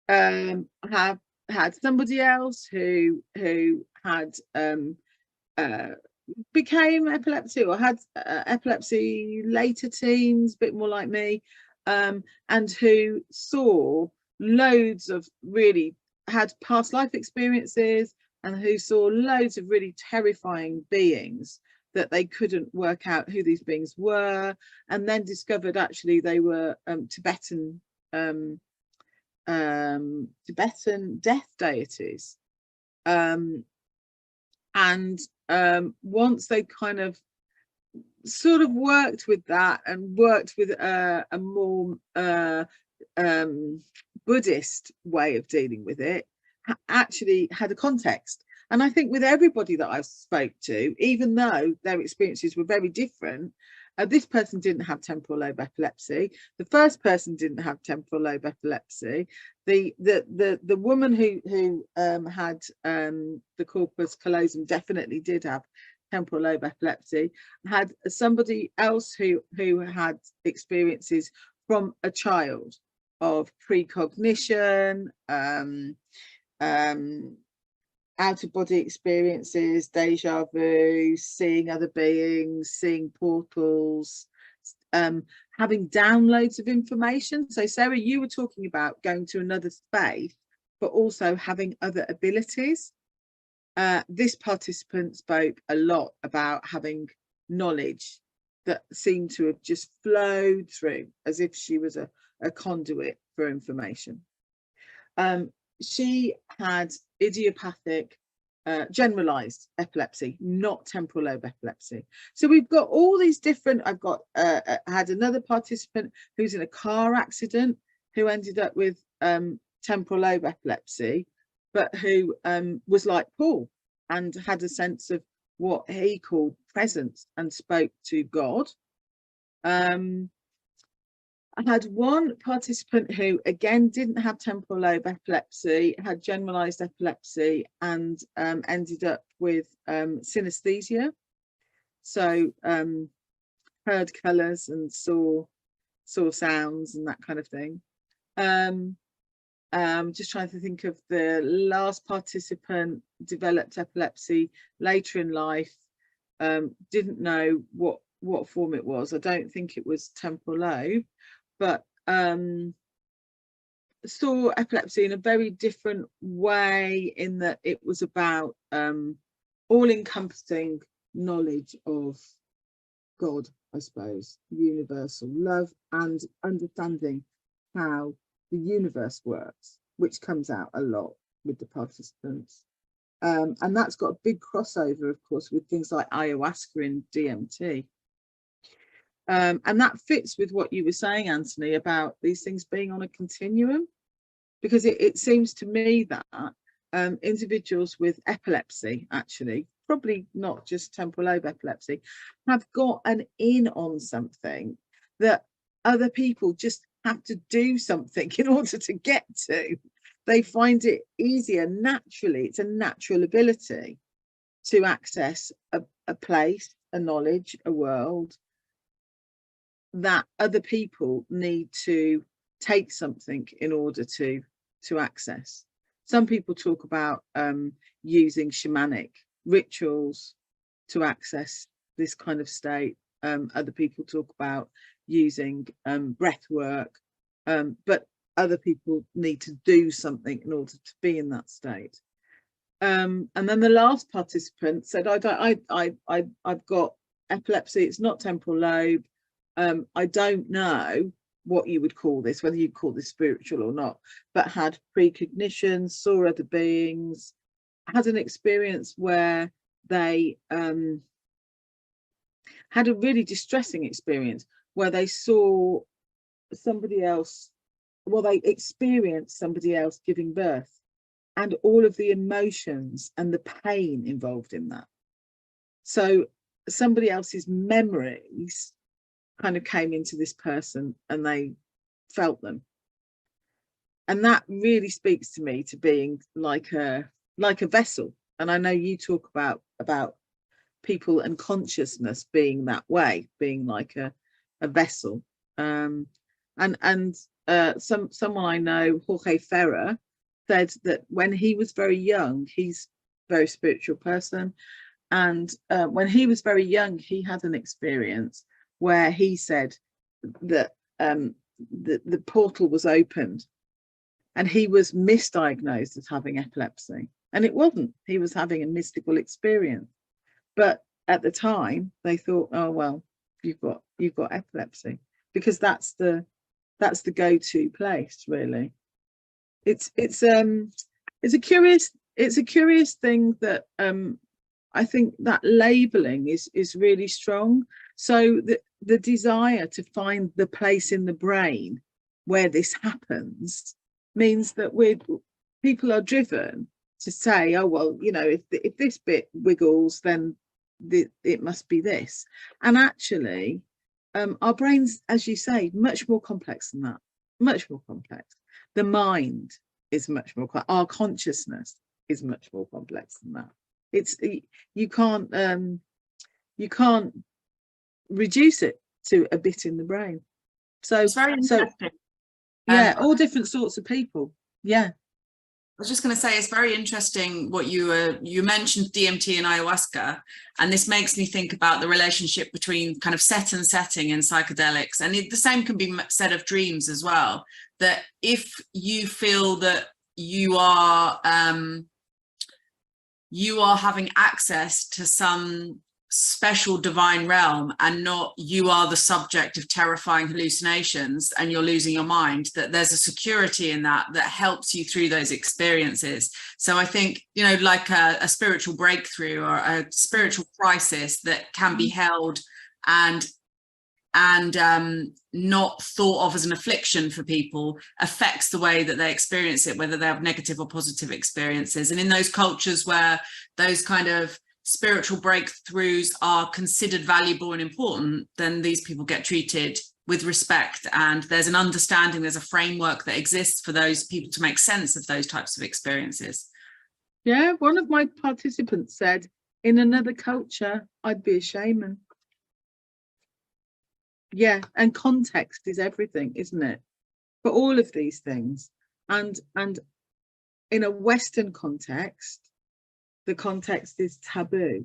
have had somebody else who had became epileptic or had epilepsy later teens, a bit more like me, and who saw loads of really had past life experiences, and who saw loads of really terrifying beings that they couldn't work out who these beings were, and then discovered actually they were Tibetan death deities. Once they kind of sort of worked with that and worked with a more Buddhist way of dealing with it, actually had a context. And I think with everybody that I spoke to, even though their experiences were very different, this person didn't have temporal lobe epilepsy. The first person didn't have temporal lobe epilepsy. The woman who had the corpus callosum definitely did have temporal lobe epilepsy. Had somebody else who had experiences from a child of precognition, out-of-body experiences, deja vu, seeing other beings, seeing portals, having downloads of information. So Sarah, you were talking about going to another space, but also having other abilities. This participant spoke a lot about having knowledge that seemed to have just flowed through as if she was a conduit for information. She had idiopathic generalized epilepsy, not temporal lobe epilepsy. So we've got all these different, I've got had another participant who's in a car accident who ended up with temporal lobe epilepsy, but who was like Paul and had a sense of what he called presence and spoke to God. I had one participant who again didn't have temporal lobe epilepsy, had generalized epilepsy, and ended up with synesthesia. So heard colours and saw sounds and that kind of thing. Just trying to think of the last participant, developed epilepsy later in life, didn't know what form it was. I don't think it was temporal lobe, but saw epilepsy in a very different way, in that it was about all-encompassing knowledge of God, I suppose, universal love, and understanding how the universe works, which comes out a lot with the participants. And that's got a big crossover, of course, with things like ayahuasca and DMT. And that fits with what you were saying, Anthony, about these things being on a continuum, because it seems to me that individuals with epilepsy, actually, probably not just temporal lobe epilepsy, have got an in on something that other people just have to do something in order to get to. They find it easier naturally. It's a natural ability to access a place, a knowledge, a world that other people need to take something in order to access. Some people talk about using shamanic rituals to access this kind of state. Other people talk about using breath work, but other people need to do something in order to be in that state. And then the last participant said, I've got epilepsy, it's not temporal lobe. I don't know what you would call this, whether you'd call this spiritual or not, but had precognition, saw other beings, had an experience where they had a really distressing experience where they saw somebody else, well, they experienced somebody else giving birth, and all of the emotions and the pain involved in that. So somebody else's memories kind of came into this person and they felt them. And that really speaks to me to being like a vessel. And I know you talk about people and consciousness being that way, being like a vessel. And someone I know, Jorge Ferrer, said that when he was very young, he's a very spiritual person, and when he was very young, he had an experience where he said that the portal was opened, and he was misdiagnosed as having epilepsy, and it wasn't. He was having a mystical experience, but at the time they thought, oh well, you've got epilepsy, because that's the go-to place, really. It's a curious thing that I think that labeling is really strong. So the desire to find the place in the brain where this happens means that people are driven to say, oh well, you know, if this bit wiggles, then it must be this. And actually, our brains, as you say, much more complex than that. Much more complex. The mind is much more complex. Our consciousness is much more complex than that. It's you can't reduce it to a bit in the brain. So it's very interesting. Yeah, all different sorts of people. Yeah. I was just going to say, it's very interesting what you mentioned DMT and ayahuasca, and this makes me think about the relationship between kind of set and setting in psychedelics, and the same can be said of dreams as well. That if you feel that you are having access to some special divine realm and not you are the subject of terrifying hallucinations and you're losing your mind, that there's a security in that helps you through those experiences. So I think, you know, like a spiritual breakthrough or a spiritual crisis that can be held and not thought of as an affliction for people affects the way that they experience it, whether they have negative or positive experiences. And in those cultures where those kind of spiritual breakthroughs are considered valuable and important, then these people get treated with respect, and there's an understanding, there's a framework that exists for those people to make sense of those types of experiences. Yeah, one of my participants said, in another culture, I'd be a shaman. Yeah, and context is everything, isn't it? For all of these things. And in a Western context, the context is taboo.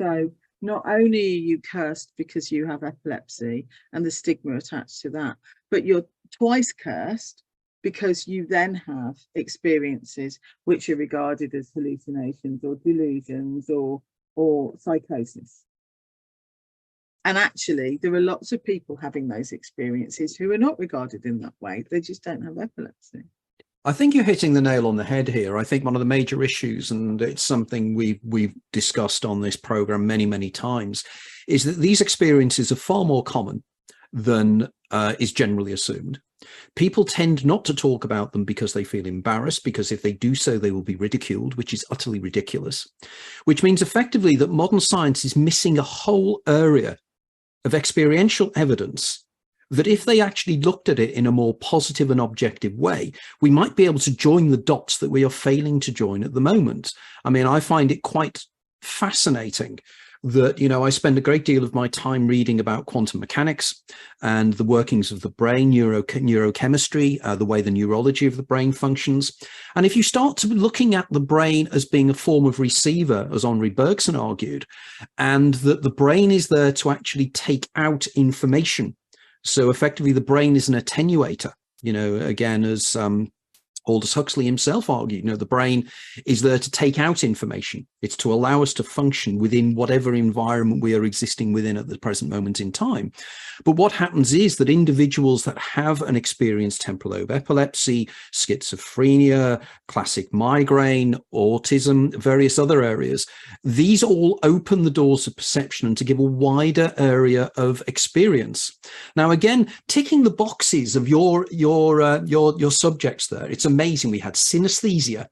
So not only are you cursed because you have epilepsy and the stigma attached to that, but you're twice cursed because you then have experiences which are regarded as hallucinations or delusions or psychosis. And actually, there are lots of people having those experiences who are not regarded in that way. They just don't have epilepsy. I think you're hitting the nail on the head here. I think one of the major issues, and it's something we've discussed on this program many, many times, is that these experiences are far more common than is generally assumed. People tend not to talk about them because they feel embarrassed, because if they do so, they will be ridiculed, which is utterly ridiculous, which means effectively that modern science is missing a whole area of experiential evidence that if they actually looked at it in a more positive and objective way, we might be able to join the dots that we are failing to join at the moment. I mean, I find it quite fascinating that, you know, I spend a great deal of my time reading about quantum mechanics and the workings of the brain, neurochemistry, the way the neurology of the brain functions. And if you start to be looking at the brain as being a form of receiver, as Henri Bergson argued, and that the brain is there to actually take out information. So effectively, the brain is an attenuator, you know, again, as Aldous Huxley himself argued, you know, the brain is there to take out information. It's to allow us to function within whatever environment we are existing within at the present moment in time. But what happens is that individuals that have an experienced temporal lobe epilepsy, schizophrenia, classic migraine, autism, various other areas, these all open the doors of perception and to give a wider area of experience. Now, again, ticking the boxes of your subjects there, it's amazing. We had synesthesia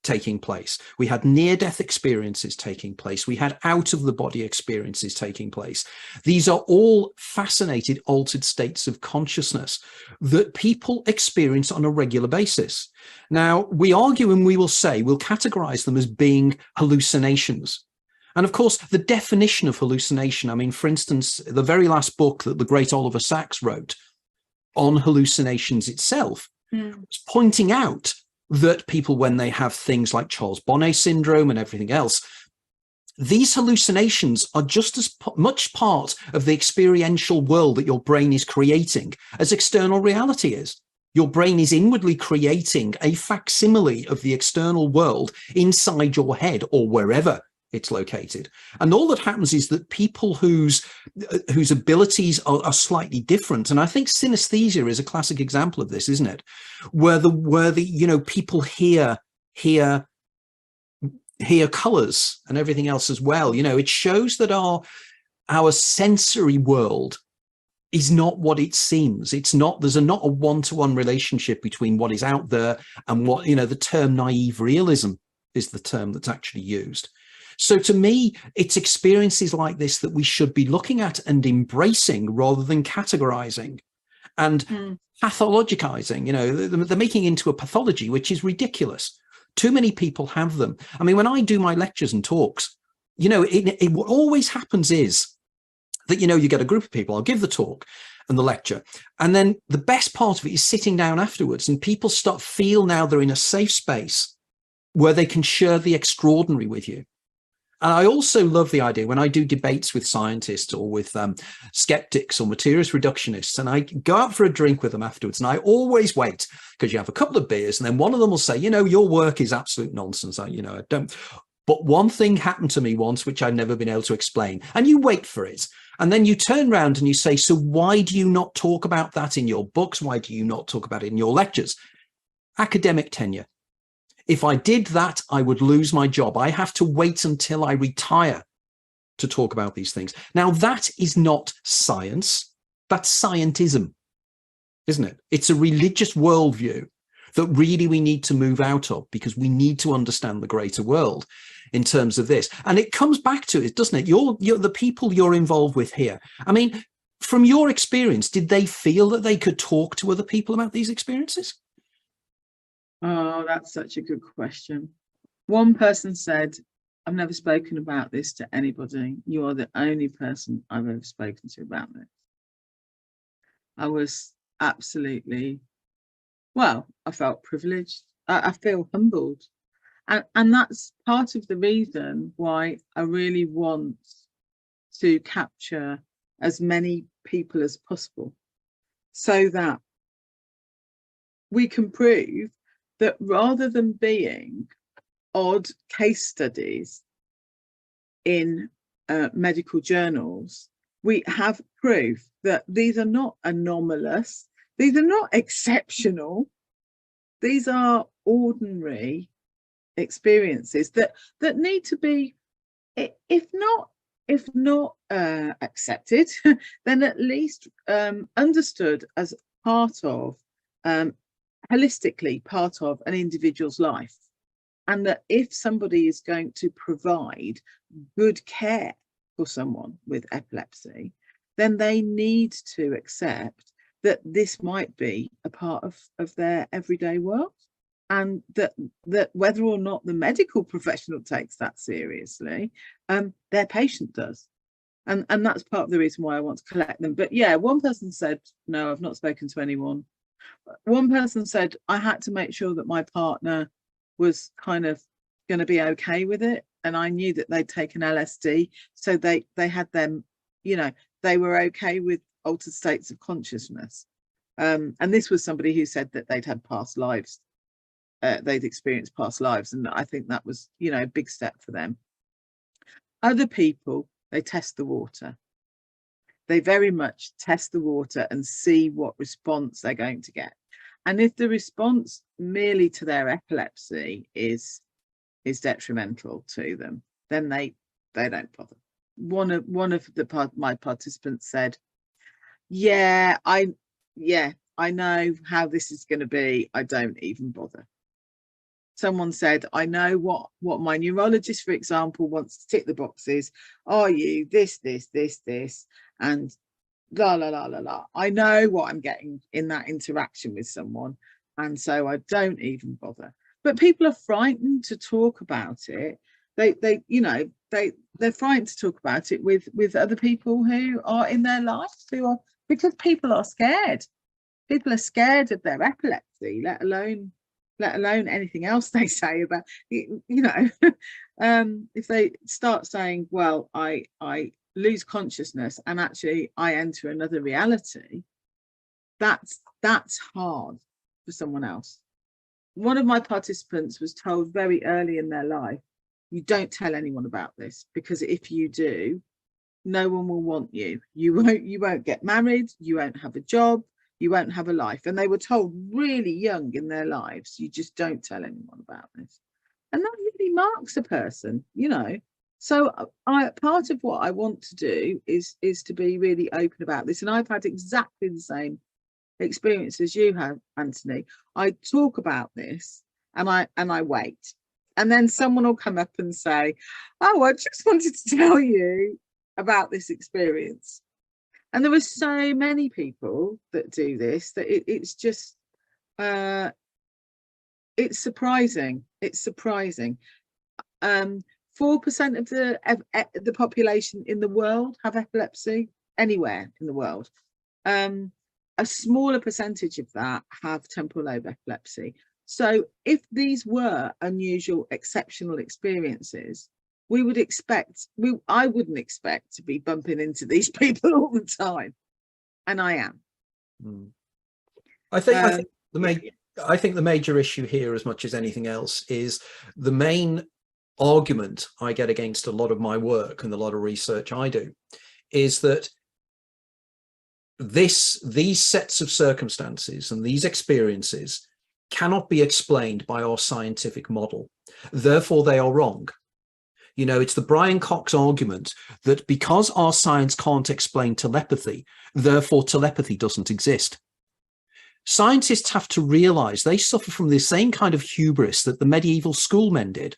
taking place. We had near-death experiences taking place. We had out-of-the-body experiences taking place. These are all fascinating altered states of consciousness that people experience on a regular basis. Now, we argue and we will say, we'll categorize them as being hallucinations. And of course, the definition of hallucination, I mean, for instance, the very last book that the great Oliver Sacks wrote, on hallucinations itself, was pointing out that people, when they have things like Charles Bonnet syndrome and everything else, these hallucinations are just as much part of the experiential world that your brain is creating as external reality is. Your brain is inwardly creating a facsimile of the external world inside your head or wherever it's located. And all that happens is that people whose abilities are slightly different, and I think synesthesia is a classic example of this, isn't it? Where the people hear colors and everything else as well. It shows that our sensory world is not what it seems. It's not, there's not a one-to-one relationship between what is out there and what, the term naive realism is the term that's actually used. So to me, it's experiences like this that we should be looking at and embracing rather than categorizing and pathologizing. They're making into a pathology, which is ridiculous. Too many people have them. I mean, when I do my lectures and talks, what always happens is that, you get a group of people, I'll give the talk and the lecture, and then the best part of it is sitting down afterwards, and people feel now they're in a safe space where they can share the extraordinary with you. And I also love the idea when I do debates with scientists or with skeptics or materialist reductionists, and I go out for a drink with them afterwards, and I always wait, because you have a couple of beers, and then one of them will say, your work is absolute nonsense. I don't. But one thing happened to me once, which I've never been able to explain. And you wait for it. And then you turn around and you say, so why do you not talk about that in your books? Why do you not talk about it in your lectures? Academic tenure. If I did that, I would lose my job. I have to wait until I retire to talk about these things. Now, that is not science. That's scientism, isn't it? It's a religious worldview that really we need to move out of, because we need to understand the greater world in terms of this. And it comes back to it, doesn't it? You're the people you're involved with here. I mean, from your experience, did they feel that they could talk to other people about these experiences? Oh, that's such a good question. One person said, I've never spoken about this to anybody. You are the only person I've ever spoken to about this. I was absolutely, I felt privileged. I feel humbled. And that's part of the reason why I really want to capture as many people as possible, so that we can prove that rather than being odd case studies in medical journals, we have proof that these are not anomalous, these are not exceptional, these are ordinary experiences that need to be, if not accepted, then at least understood as part of, holistically part of an individual's life. And that if somebody is going to provide good care for someone with epilepsy, then they need to accept that this might be a part of their everyday world, and that whether or not the medical professional takes that seriously, their patient does. And that's part of the reason why I want to collect them. But yeah, one person said, no, I've not spoken to anyone. One person said, I had to make sure that my partner was kind of going to be okay with it, and I knew that they'd taken LSD, so they had them, they were okay with altered states of consciousness. And this was somebody who said that they'd had past lives, they'd experienced past lives, and I think that was, a big step for them. Other people, they test the water. They very much test the water and see what response they're going to get. And if the response merely to their epilepsy is detrimental to them, then they don't bother. One of my participants said, I know how this is going to be. I don't even bother. Someone said, I know what my neurologist, for example, wants to tick the boxes. Are you this, and la la la la la. I know what I'm getting in that interaction with someone, and so I don't even bother. But people are frightened to talk about it. They're frightened to talk about it with other people who are in their lives, because people are scared. People are scared of their epilepsy, let alone anything else they say about, you know. If they start saying, well, I lose consciousness and actually I enter another reality, that's hard for someone else. One of my participants was told very early in their life, you don't tell anyone about this, because if you do, no one will want you. You won't get married, you won't have a job, you won't have a life. And they were told really young in their lives, you just don't tell anyone about this. And that really marks a person, you know. So part of what I want to do is to be really open about this. And I've had exactly the same experience as you have, Anthony. I talk about this and I wait. And then someone will come up and say, oh, I just wanted to tell you about this experience. And there are so many people that do this that it's just it's surprising. It's surprising. 4% of the population in the world have epilepsy, anywhere in the world. A smaller percentage of that have temporal lobe epilepsy. So if these were unusual, exceptional experiences, we would expect, I wouldn't expect to be bumping into these people all the time. And I am. I think the major issue here, as much as anything else, is the main argument I get against a lot of my work and a lot of research I do is that these sets of circumstances and these experiences cannot be explained by our scientific model. Therefore, they are wrong. You know, it's the Brian Cox argument that because our science can't explain telepathy, therefore telepathy doesn't exist. Scientists have to realize they suffer from the same kind of hubris that the medieval schoolmen did,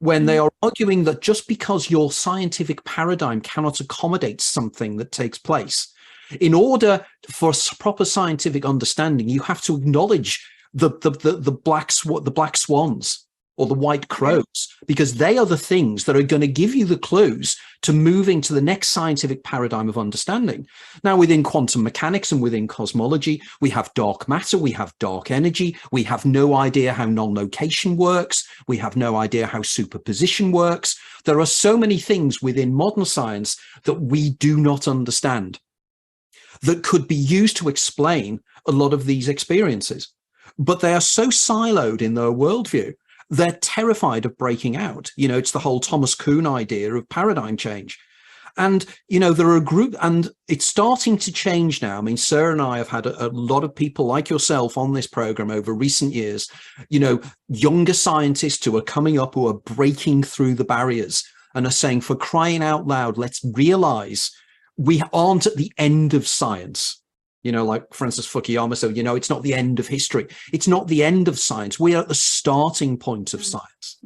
when they are arguing that just because your scientific paradigm cannot accommodate something that takes place, in order for proper scientific understanding, you have to acknowledge the black swans or the white crows, because they are the things that are going to give you the clues to moving to the next scientific paradigm of understanding. Now, within quantum mechanics and within cosmology, we have dark matter, we have dark energy, we have no idea how non-location works, we have no idea how superposition works. There are so many things within modern science that we do not understand that could be used to explain a lot of these experiences. But they are so siloed in their worldview, they're terrified of breaking out. You know, it's the whole Thomas Kuhn idea of paradigm change. And, you know, there are a group, and it's starting to change now. I mean, Sarah and I have had a lot of people like yourself on this program over recent years, you know, younger scientists who are coming up, who are breaking through the barriers and are saying, for crying out loud, let's realize we aren't at the end of science. You know, like Francis Fukuyama said, you know, it's not the end of history. It's not the end of science. We are at the starting point of science.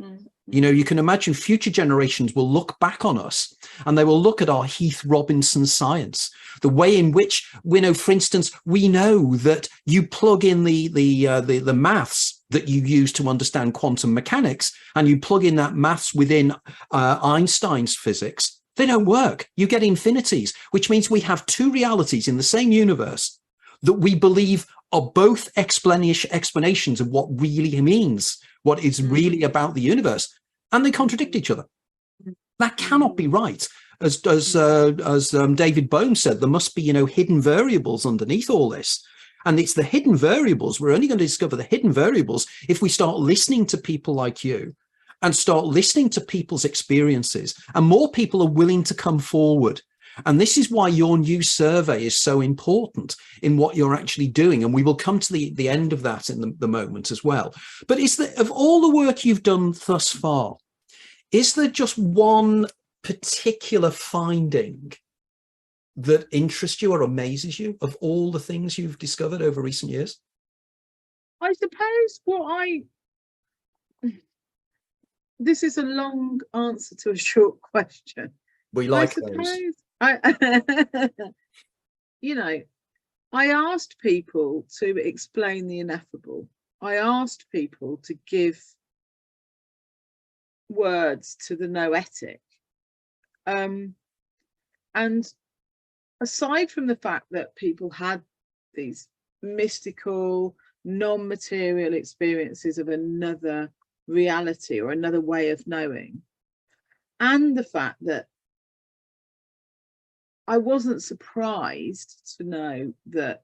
You know, you can imagine future generations will look back on us and they will look at our Heath Robinson science, the way in which, we know, for instance, we know that you plug in the maths that you use to understand quantum mechanics, and you plug in that maths within Einstein's physics. They don't work. You get infinities, which means we have two realities in the same universe that we believe are both explanations of what really means, what is really about the universe, and they contradict each other. That cannot be right. As David Bohm said, there must be, you know, hidden variables underneath all this. And it's the hidden variables. We're only going to discover the hidden variables if we start listening to people like you and start listening to people's experiences, and more people are willing to come forward. And this is why your new survey is so important in what you're actually doing. And we will come to the end of that in the moment as well. But is there, of all the work you've done thus far, is there just one particular finding that interests you or amazes you of all the things you've discovered over recent years? I suppose this is a long answer to a short question. We like those. You know, I asked people to explain the ineffable. I asked people to give words to the noetic. And aside from the fact that people had these mystical, non-material experiences of another reality or another way of knowing. And the fact that I wasn't surprised to know that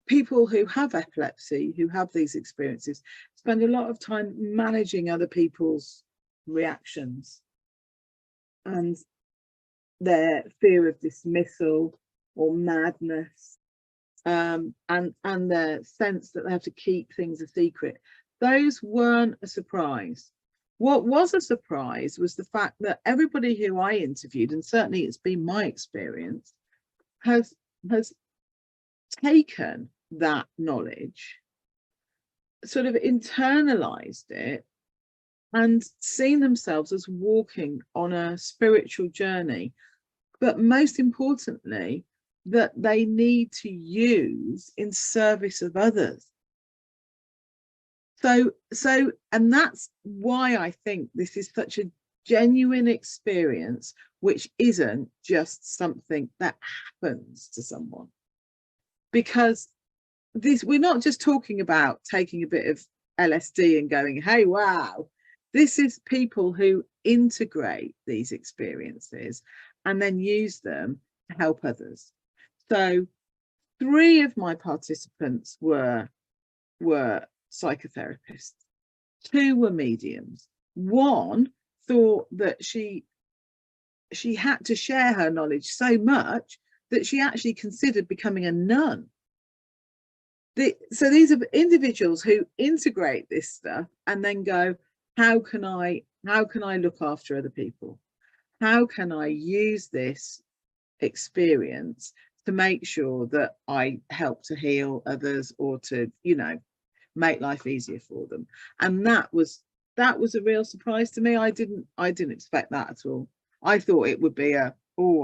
people who have epilepsy, who have these experiences, spend a lot of time managing other people's reactions and their fear of dismissal or madness, and their sense that they have to keep things a secret. Those weren't a surprise. What was a surprise was the fact that everybody who I interviewed, and certainly it's been my experience, has taken that knowledge, sort of internalized it, and seen themselves as walking on a spiritual journey, but most importantly, that they need to use in service of others. So, and that's why I think this is such a genuine experience, which isn't just something that happens to someone. Because we're not just talking about taking a bit of LSD and going, hey, wow. This is people who integrate these experiences and then use them to help others. So 3 of my participants were psychotherapists. 2 were mediums. 1 thought that she had to share her knowledge so much that she actually considered becoming a nun. So these are individuals who integrate this stuff and then go, how can I look after other people? How can I use this experience to make sure that I help to heal others or to, make life easier for them? And that was a real surprise to me. I didn't expect that at all. I thought it would be I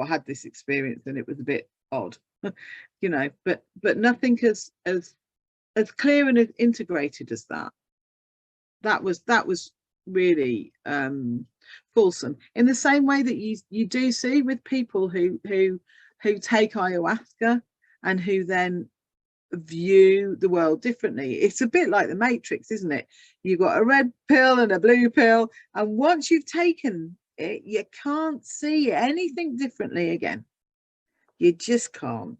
had this experience and it was a bit odd, but nothing as clear and as integrated as that. That was really fulsome, in the same way that you do see with people who take ayahuasca and who then view the world differently. It's a bit like the Matrix, isn't it? You've got a red pill and a blue pill, and once you've taken it, you can't see anything differently again. You just can't.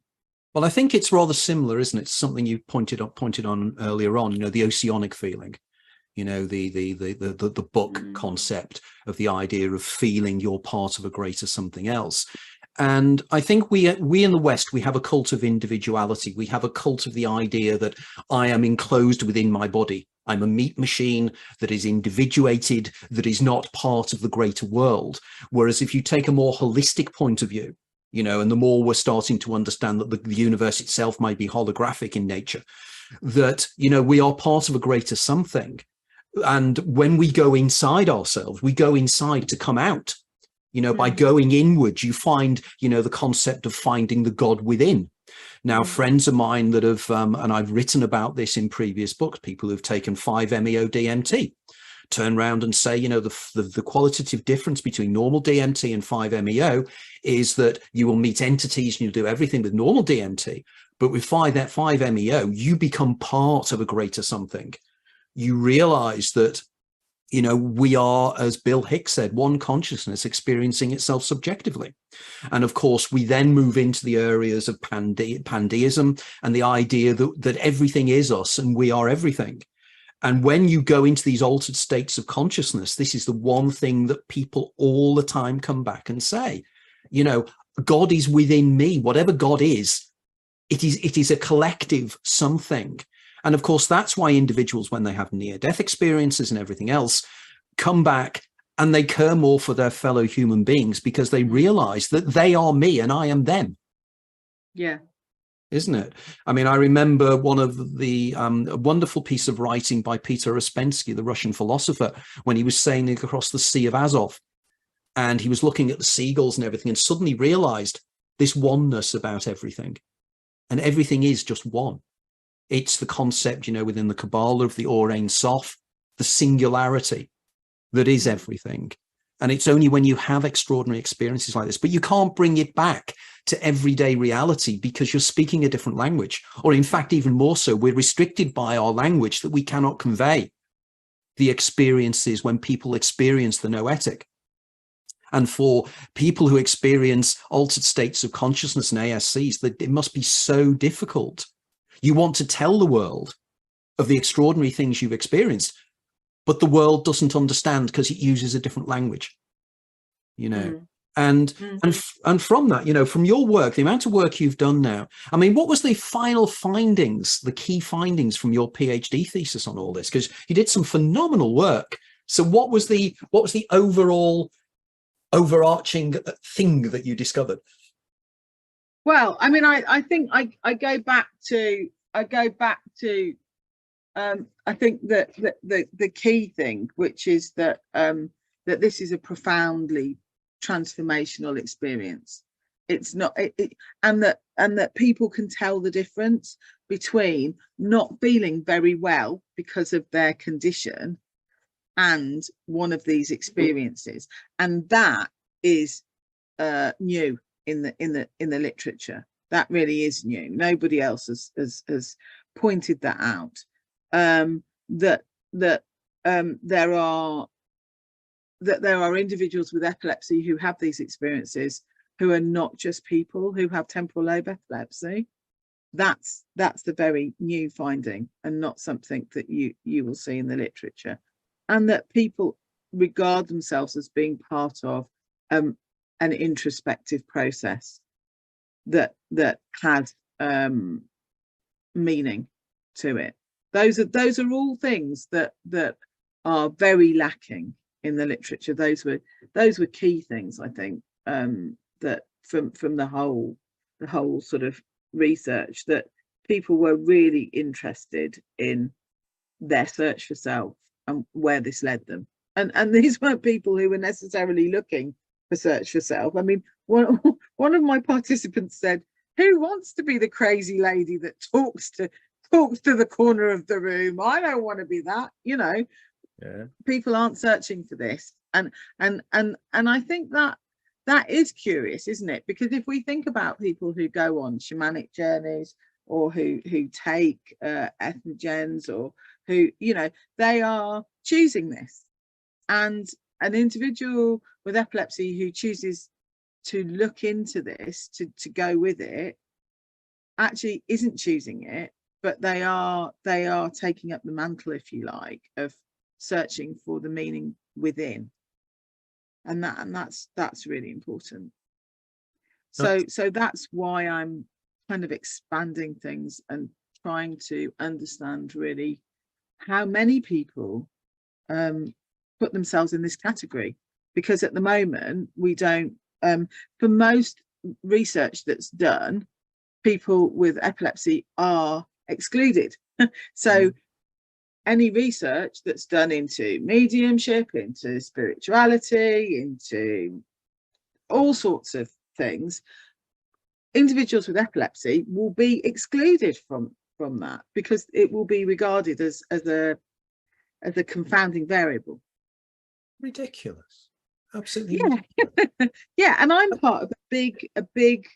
Well, I think it's rather similar, isn't it? It's something you pointed on earlier on, the oceanic feeling, the book concept of the idea of feeling you're part of a greater something else. And I think we in the West, we have a cult of individuality. We have a cult of the idea that I am enclosed within my body. I'm a meat machine that is individuated, that is not part of the greater world. Whereas if you take a more holistic point of view, and the more we're starting to understand that the universe itself might be holographic in nature, that, we are part of a greater something. And when we go inside ourselves, we go inside to come out. By going inwards, you find, the concept of finding the God within. Now, friends of mine that have, and I've written about this in previous books, people who've taken 5-MeO DMT, turn around and say, the qualitative difference between normal DMT and 5-MeO is that you will meet entities and you'll do everything with normal DMT. But with 5-MeO, you become part of a greater something. You realize that, we are, as Bill Hicks said, one consciousness experiencing itself subjectively. And of course, we then move into the areas of pandeism and the idea that everything is us and we are everything. And when you go into these altered states of consciousness, this is the one thing that people all the time come back and say, God is within me. Whatever God is, it is a collective something. And of course, that's why individuals, when they have near-death experiences and everything else, come back and they care more for their fellow human beings because they realize that they are me and I am them. Yeah. Isn't it? I mean, I remember one of the a wonderful piece of writing by Peter Ouspensky, the Russian philosopher, when he was sailing across the Sea of Azov and he was looking at the seagulls and everything and suddenly realized this oneness about everything. And everything is just one. It's the concept, within the Kabbalah of the Or Ein Sof, the singularity that is everything. And it's only when you have extraordinary experiences like this, but you can't bring it back to everyday reality because you're speaking a different language. Or in fact, even more so, we're restricted by our language that we cannot convey the experiences when people experience the noetic. And for people who experience altered states of consciousness and ASCs, that it must be so difficult. You want to tell the world of the extraordinary things you've experienced, but the world doesn't understand because it uses a different language, you know. And from that, you know, from your work, the amount of work you've done now, I mean, what was the final findings, the key findings from your PhD thesis on all this? Because you did some phenomenal work. So what was the overall overarching thing that you discovered? Well, I mean, I think I go back to I think that the key thing, which is that that this is a profoundly transformational experience. It's not and that people can tell the difference between not feeling very well because of their condition and one of these experiences, and that is new in the literature. That really is new. Nobody else has pointed that out. That there are individuals with epilepsy who have these experiences who are not just people who have temporal lobe epilepsy. That's the very new finding, and not something that you will see in the literature. And that people regard themselves as being part of an introspective process that has meaning to it. Those are all things that are very lacking in the literature. Those were key things, I think, that from the whole sort of research, that people were really interested in their search for self and where this led them. And these weren't people who were necessarily looking for search for self. I mean, one of my participants said, "Who wants to be the crazy lady that talks to the corner of the room? I don't want to be that." You know, yeah. People aren't searching for this, and I think that is curious, isn't it? Because if we think about people who go on shamanic journeys, or who take ethnogens, or who, you know, they are choosing this. And an individual with epilepsy who chooses to look into this, to go with it, actually isn't choosing it, but they are taking up the mantle, if you like, of searching for the meaning within. And that's really important. So that's why I'm kind of expanding things and trying to understand really how many people put themselves in this category, because at the moment we don't, for most research that's done, people with epilepsy are excluded. So any research that's done into mediumship, into spirituality, into all sorts of things, individuals with epilepsy will be excluded from that, because it will be regarded as a confounding variable. Ridiculous. Absolutely. Yeah. Ridiculous. Yeah, and I'm part of a big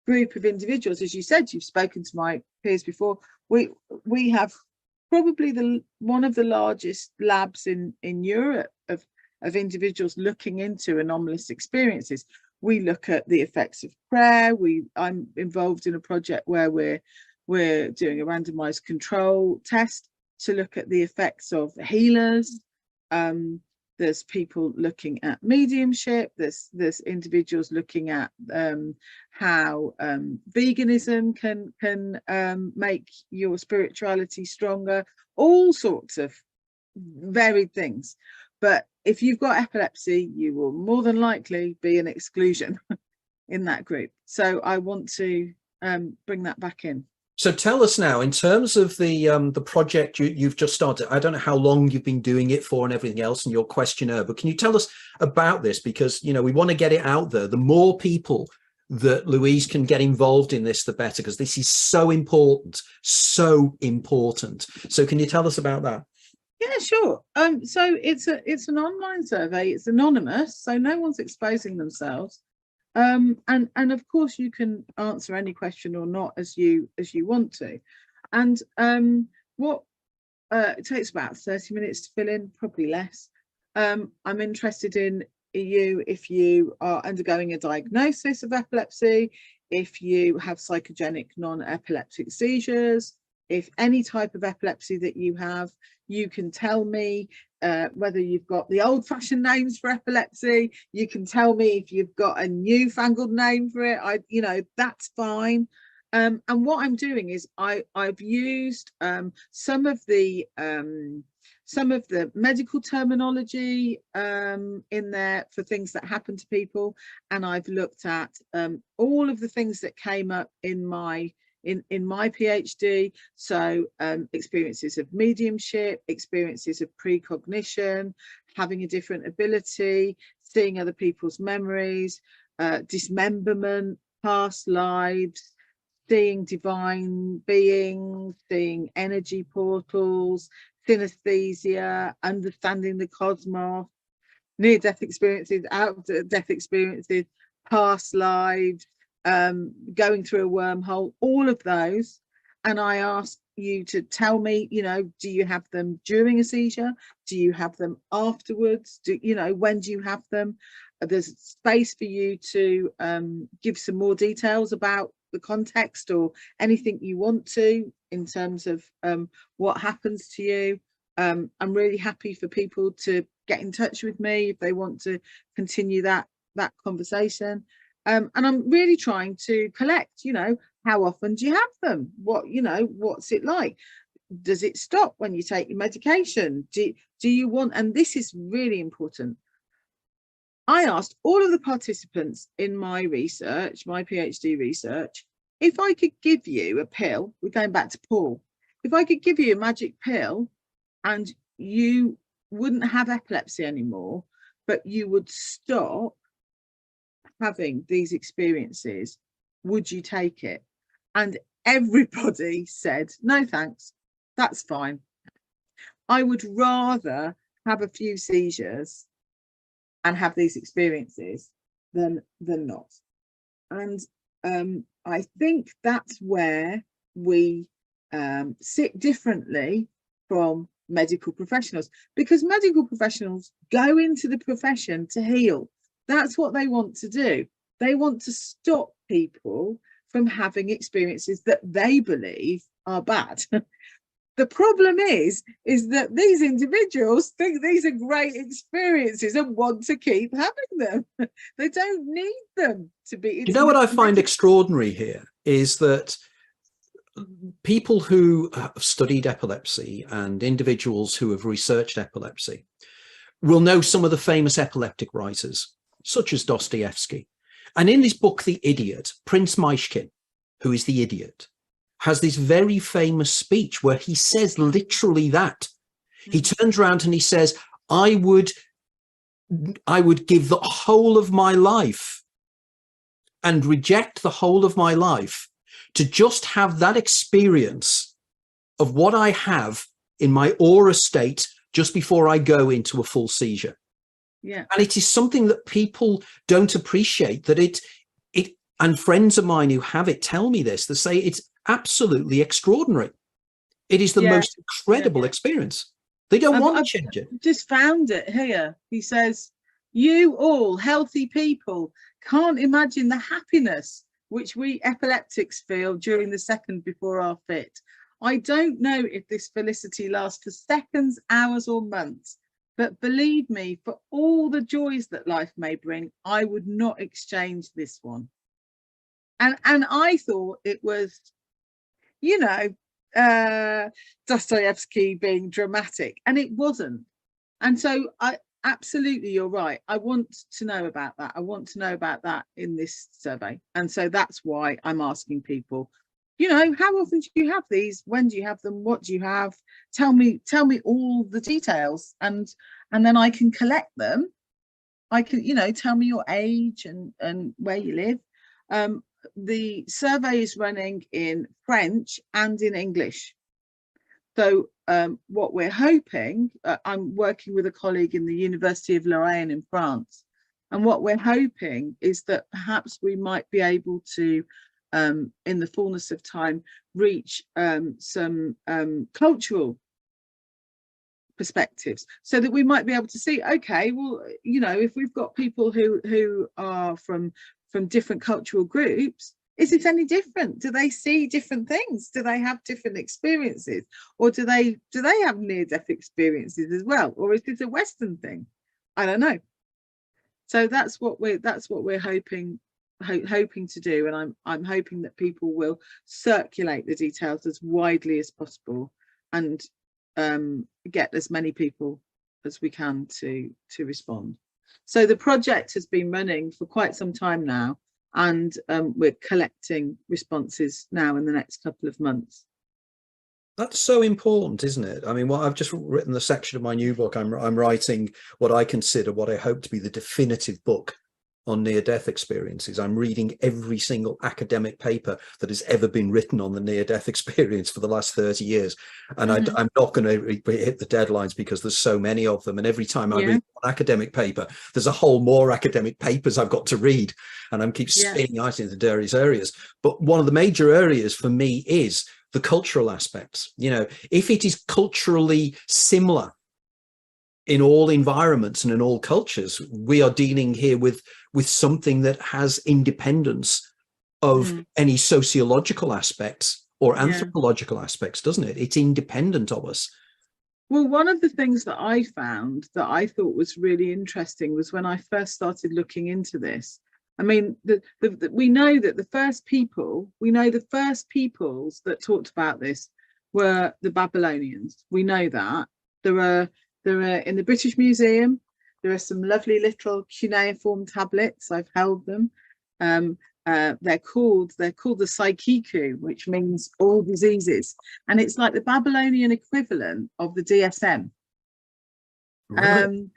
group of individuals. As you said, you've spoken to my peers before. We have probably one of the largest labs in Europe of individuals looking into anomalous experiences. We look at the effects of prayer. I'm involved in a project where we're doing a randomized control test to look at the effects of healers. There's people looking at mediumship. There's individuals looking at how veganism can make your spirituality stronger. All sorts of varied things. But if you've got epilepsy, you will more than likely be an exclusion in that group. So I want to bring that back in. So tell us now, in terms of the project you've just started, I don't know how long you've been doing it for and everything else, and your questionnaire, but can you tell us about this? Because, you know, we want to get it out there. The more people that Louise can get involved in this, the better, because this is so important, so important. So can you tell us about that? Yeah, sure. So it's an online survey. It's anonymous, so no one's exposing themselves. And of course you can answer any question or not as you want to. And what it takes about 30 minutes to fill in, probably less. I'm interested in you if you are undergoing a diagnosis of epilepsy, if you have psychogenic non-epileptic seizures, if any type of epilepsy that you have. You can tell me whether you've got the old-fashioned names for epilepsy. You can tell me if you've got a newfangled name for it. That's fine. And what I'm doing is I've used some of the medical terminology in there for things that happen to people, and I've looked at all of the things that came up in my PhD. So experiences of mediumship, experiences of precognition, having a different ability, seeing other people's memories, dismemberment, past lives, seeing divine beings, seeing energy portals, synesthesia, understanding the cosmos, near-death experiences, out-of-death experiences, past lives, going through a wormhole, all of those. And I ask you to tell me, do you have them during a seizure? Do you have them afterwards? When do you have them? There's space for you to give some more details about the context or anything you want to in terms of what happens to you. I'm really happy for people to get in touch with me if they want to continue that conversation. And I'm really trying to collect, how often do you have them? What's it like? Does it stop when you take your medication? Do you want, and this is really important, I asked all of the participants in my research, my PhD research, if I could give you a pill, we're going back to Paul, if I could give you a magic pill and you wouldn't have epilepsy anymore, but you would stop having these experiences, would you take it? And everybody said, no, thanks, that's fine. I would rather have a few seizures and have these experiences than not. And I think that's where we sit differently from medical professionals, because medical professionals go into the profession to heal. That's what they want to do. They want to stop people from having experiences that they believe are bad. The problem is that these individuals think these are great experiences and want to keep having them. They don't need them to be. What I find extraordinary here is that people who have studied epilepsy and individuals who have researched epilepsy will know some of the famous epileptic writers, such as Dostoevsky. And in this book, The Idiot, Prince Myshkin, who is the idiot, has this very famous speech where he says literally that. He turns around and he says, I would give the whole of my life and reject the whole of my life to just have that experience of what I have in my aura state just before I go into a full seizure. Yeah. And it is something that people don't appreciate, that it and friends of mine who have it tell me this. They say it's absolutely extraordinary. It is the most incredible experience. They don't want to change it. Just found it here. He says, you all healthy people can't imagine the happiness which we epileptics feel during the second before our fit. I don't know if this felicity lasts for seconds, hours or months, but believe me, for all the joys that life may bring, I would not exchange this one. And I thought it was, Dostoevsky being dramatic, and it wasn't. And so absolutely, you're right. I want to know about that. I want to know about that in this survey. And so that's why I'm asking people, how often do you have these? When do you have them? What do you have? Tell me all the details, and then I can collect them. I can, tell me your age and where you live. The survey is running in French and in English. So what we're hoping, I'm working with a colleague in the University of Lorraine in France, and what we're hoping is that perhaps we might be able to, in the fullness of time, reach some cultural perspectives, so that we might be able to see, okay, well, you know, if we've got people who are from different cultural groups, is it any different? Do they see different things? Do they have different experiences, or do they have near-death experiences as well, or is it a Western thing? I don't know. So that's what we're hoping to do, and I'm hoping that people will circulate the details as widely as possible, and get as many people as we can to respond. So the project has been running for quite some time now, and we're collecting responses now in the next couple of months. That's so important, isn't it? I mean, well, I've just written the section of my new book. I'm writing what I consider, what I hope to be the definitive book on near-death experiences. I'm reading every single academic paper that has ever been written on the near-death experience for the last 30 years. And I'm not going to hit the deadlines because there's so many of them. And every time I read an academic paper, there's a whole more academic papers I've got to read. And I keep spinning out into various areas. But one of the major areas for me is the cultural aspects. You know, if it is culturally similar in all environments and in all cultures, we are dealing here with something that has independence of any sociological aspects or anthropological aspects, doesn't it? It's independent of us. Well, one of the things that I found that I thought was really interesting was when I first started looking into this. I mean, we know that the first peoples that talked about this were the Babylonians. We know that. There are in the British Museum, there are some lovely little cuneiform tablets. I've held them. They're called the psychiku, which means all diseases, and it's like the Babylonian equivalent of the DSM. Right.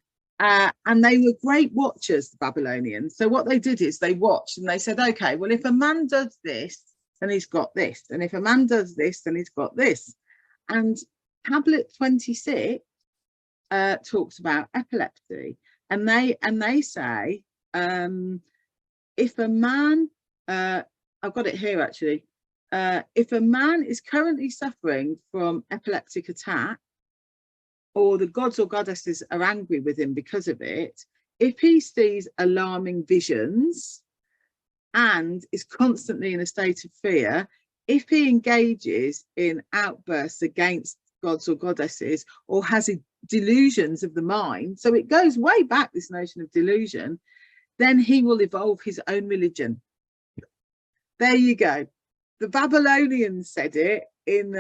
And they were great watchers, the Babylonians. So what they did is they watched and they said, okay, well, if a man does this, then he's got this, and if a man does this, then he's got this. And tablet 26 talks about epilepsy, and they say, if a man, I've got it here actually, if a man is currently suffering from epileptic attack, or the gods or goddesses are angry with him because of it, if he sees alarming visions and is constantly in a state of fear, if he engages in outbursts against gods or goddesses, or has delusions of the mind, so it goes way back, this notion of delusion, then he will evolve his own religion. There you go. The Babylonians said it in,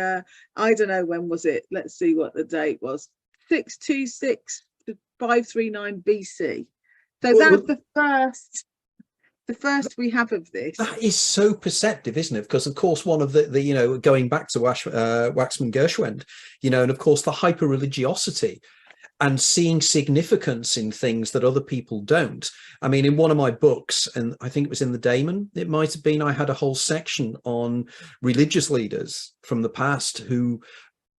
I don't know, when was it? Let's see what the date was. 626 to 539 BC. So that's the first we have of this. That is so perceptive, isn't it? Because of course, one of the you know, going back to Waxman Gershwin, you know, and of course the hyper religiosity and seeing significance in things that other people don't. I mean, in one of my books, and I think it was in the Daemon, it might have been, I had a whole section on religious leaders from the past who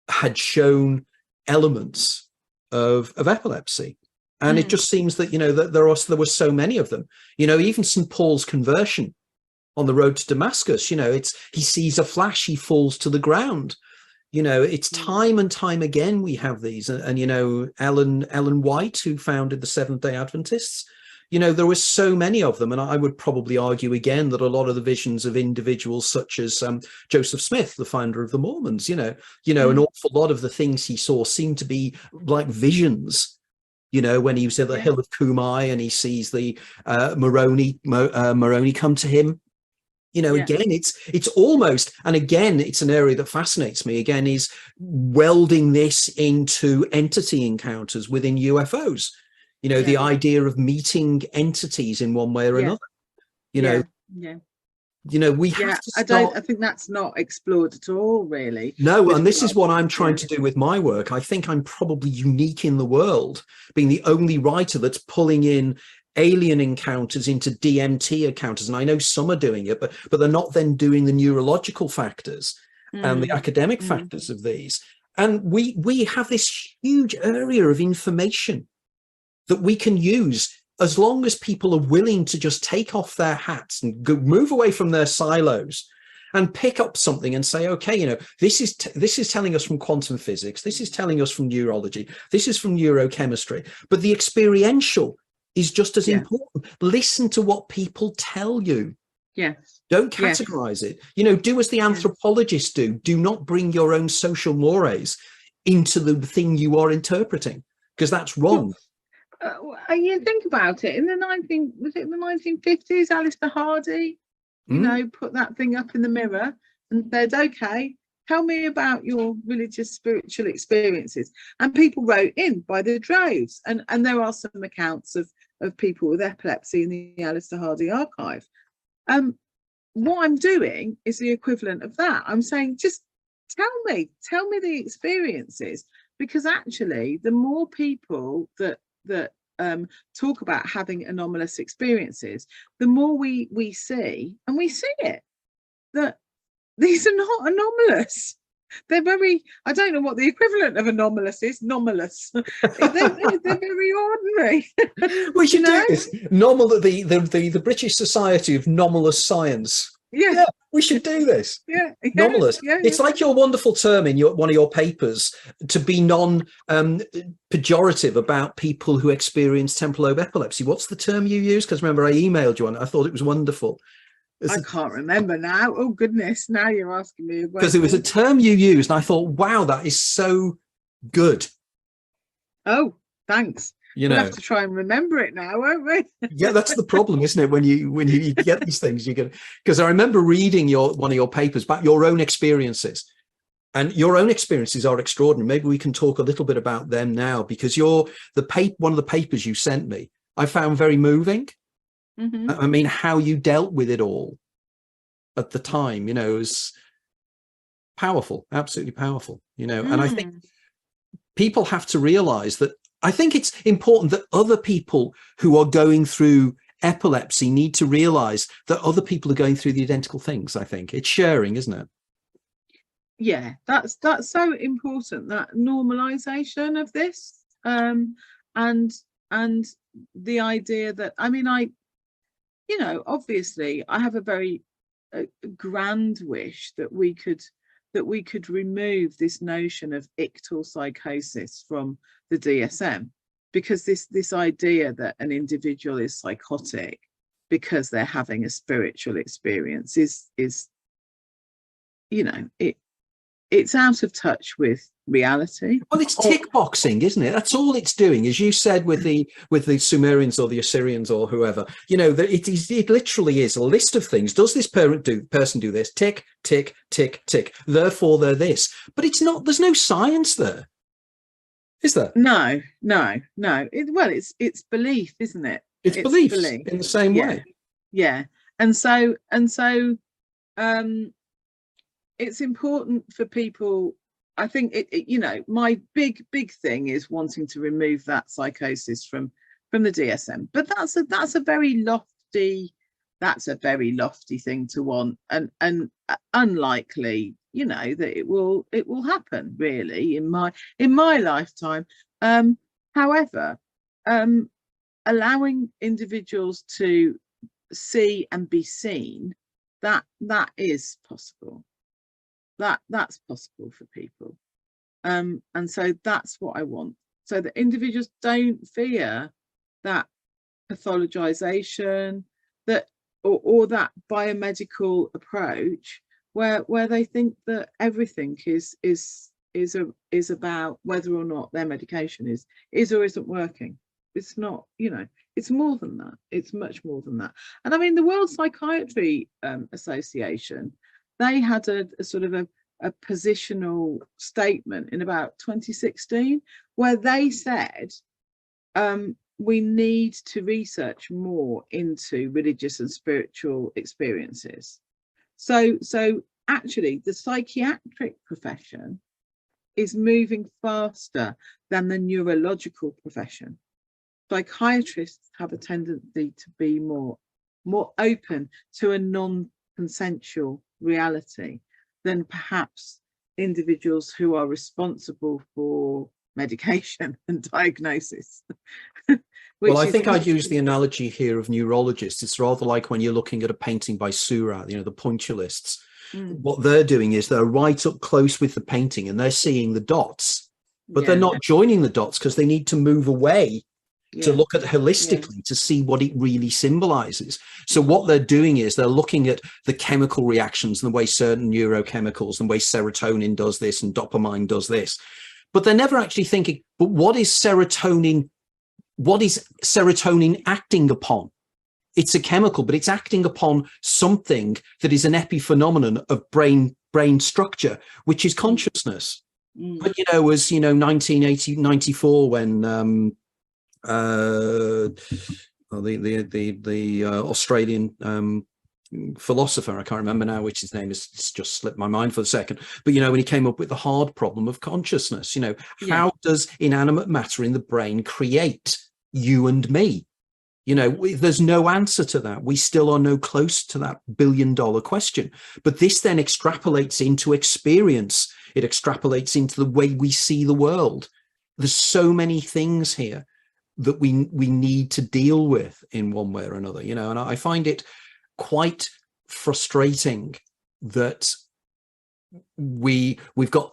had shown elements of epilepsy. And it just seems that, you know, that there were so many of them. You know, even St. Paul's conversion on the road to Damascus, you know, he sees a flash, he falls to the ground. You know, it's time and time again we have these. And you know, Ellen White, who founded the Seventh-day Adventists, you know, there were so many of them. And I would probably argue again that a lot of the visions of individuals such as Joseph Smith, the founder of the Mormons, you know, an awful lot of the things he saw seemed to be like visions. You know, when he was at the Hill of Kumai and he sees the Moroni come to him. You know, again, it's almost, and again, it's an area that fascinates me, again, is welding this into entity encounters within UFOs. You know, the idea of meeting entities in one way or another. You know, you know, we have to start... I think that's not explored at all, really. No, and this is what I'm trying to do with my work. I think I'm probably unique in the world, being the only writer that's pulling in alien encounters into DMT encounters. And I know some are doing it, but they're not then doing the neurological factors and the academic factors of these. And we have this huge area of information that we can use, as long as people are willing to just take off their hats and move away from their silos and pick up something and say, okay, you know, this is telling us from quantum physics, this is telling us from neurology, this is from neurochemistry, but the experiential is just as important. Listen to what people tell you. Yes. Don't categorize it. You know, do as the anthropologists do. Do not bring your own social mores into the thing you are interpreting, because that's wrong. You think about it, in the 1950s, Alistair Hardy, you know, put that thing up in the mirror and said, okay, tell me about your religious spiritual experiences. And people wrote in by the droves. And there are some accounts of people with epilepsy in the Alistair Hardy archive. What I'm doing is the equivalent of that. I'm saying, just tell me the experiences, because actually the more people that talk about having anomalous experiences, the more we see, and we see it, that these are not anomalous. They're very, I don't know what the equivalent of anomalous is. Anomalous. they're very ordinary. We should do this. The British Society of Anomalous Science. Yeah, we should do this. Anomalous. It's like your wonderful term in one of your papers, to be non-pejorative about people who experience temporal lobe epilepsy. What's the term you use? Because remember, I emailed you on it. I thought it was wonderful. I can't remember now. Oh goodness, now you're asking me. Because it was a term you used, and I thought, wow, that is so good. Oh, thanks. You know, we'll have to try and remember it now, won't we? Yeah, that's the problem, isn't it? When you get these things, you get, because I remember reading one of your papers about your own experiences, and your own experiences are extraordinary. Maybe we can talk a little bit about them now, because one of the papers you sent me, I found very moving. I mean, how you dealt with it all at the time, you know, was powerful, absolutely powerful, you know. And I think people have to realize that. I think it's important that other people who are going through epilepsy need to realize that other people are going through the identical things. I think it's sharing, isn't it? Yeah, that's so important, that normalization of this, and the idea that, I mean, you know, obviously I have a very grand wish that we could remove this notion of ictal psychosis from the DSM, because this idea that an individual is psychotic because they're having a spiritual experience is you know, it's out of touch with reality. Well, it's tick boxing, isn't it? That's all it's doing, as you said with the Sumerians or the Assyrians or whoever. You know, that it literally is a list of things. Does this person do this? Tick, tick, tick, tick. Therefore, they're this. But it's not. There's no science there, is there? No. It's belief, isn't it? It's belief in the same way. Yeah, and so it's important for people. I think you know, my big thing is wanting to remove that psychosis from the DSM, but that's a very lofty thing to want, and unlikely, you know, that it will happen really in my lifetime. However, allowing individuals to see and be seen, that is possible. That's possible for people, and so that's what I want, so that individuals don't fear that pathologization, that or that biomedical approach where they think that everything is about whether or not their medication is or isn't working. It's not, you know, it's more than that. It's much more than that. And I mean, the World Psychiatry Association, they had a sort of a positional statement in about 2016 where they said we need to research more into religious and spiritual experiences. So actually the psychiatric profession is moving faster than the neurological profession. Psychiatrists have a tendency to be more open to a non-consensual reality than perhaps individuals who are responsible for medication and diagnosis. Well, I think I'd use the analogy here of neurologists. It's rather like when you're looking at a painting by Seurat, the pointillists. What they're doing is they're right up close with the painting and they're seeing the dots, but they're not joining the dots because they need to move away to look at holistically to see what it really symbolizes. So what they're doing is they're looking at the chemical reactions and the way certain neurochemicals and the way serotonin does this and dopamine does this, but they're never actually thinking, but what is serotonin acting upon? It's a chemical, but it's acting upon something that is an epiphenomenon of brain structure, which is consciousness. But, as 1994, when the Australian philosopher, I can't remember now which his name is, it's just slipped my mind for a second, but when he came up with the hard problem of consciousness, how does inanimate matter in the brain create you and me? There's no answer to that. We still are no close to that billion-dollar question. But this then extrapolates into experience. It extrapolates into the way we see the world. There's so many things here that we need to deal with in one way or another, and I find it quite frustrating that we've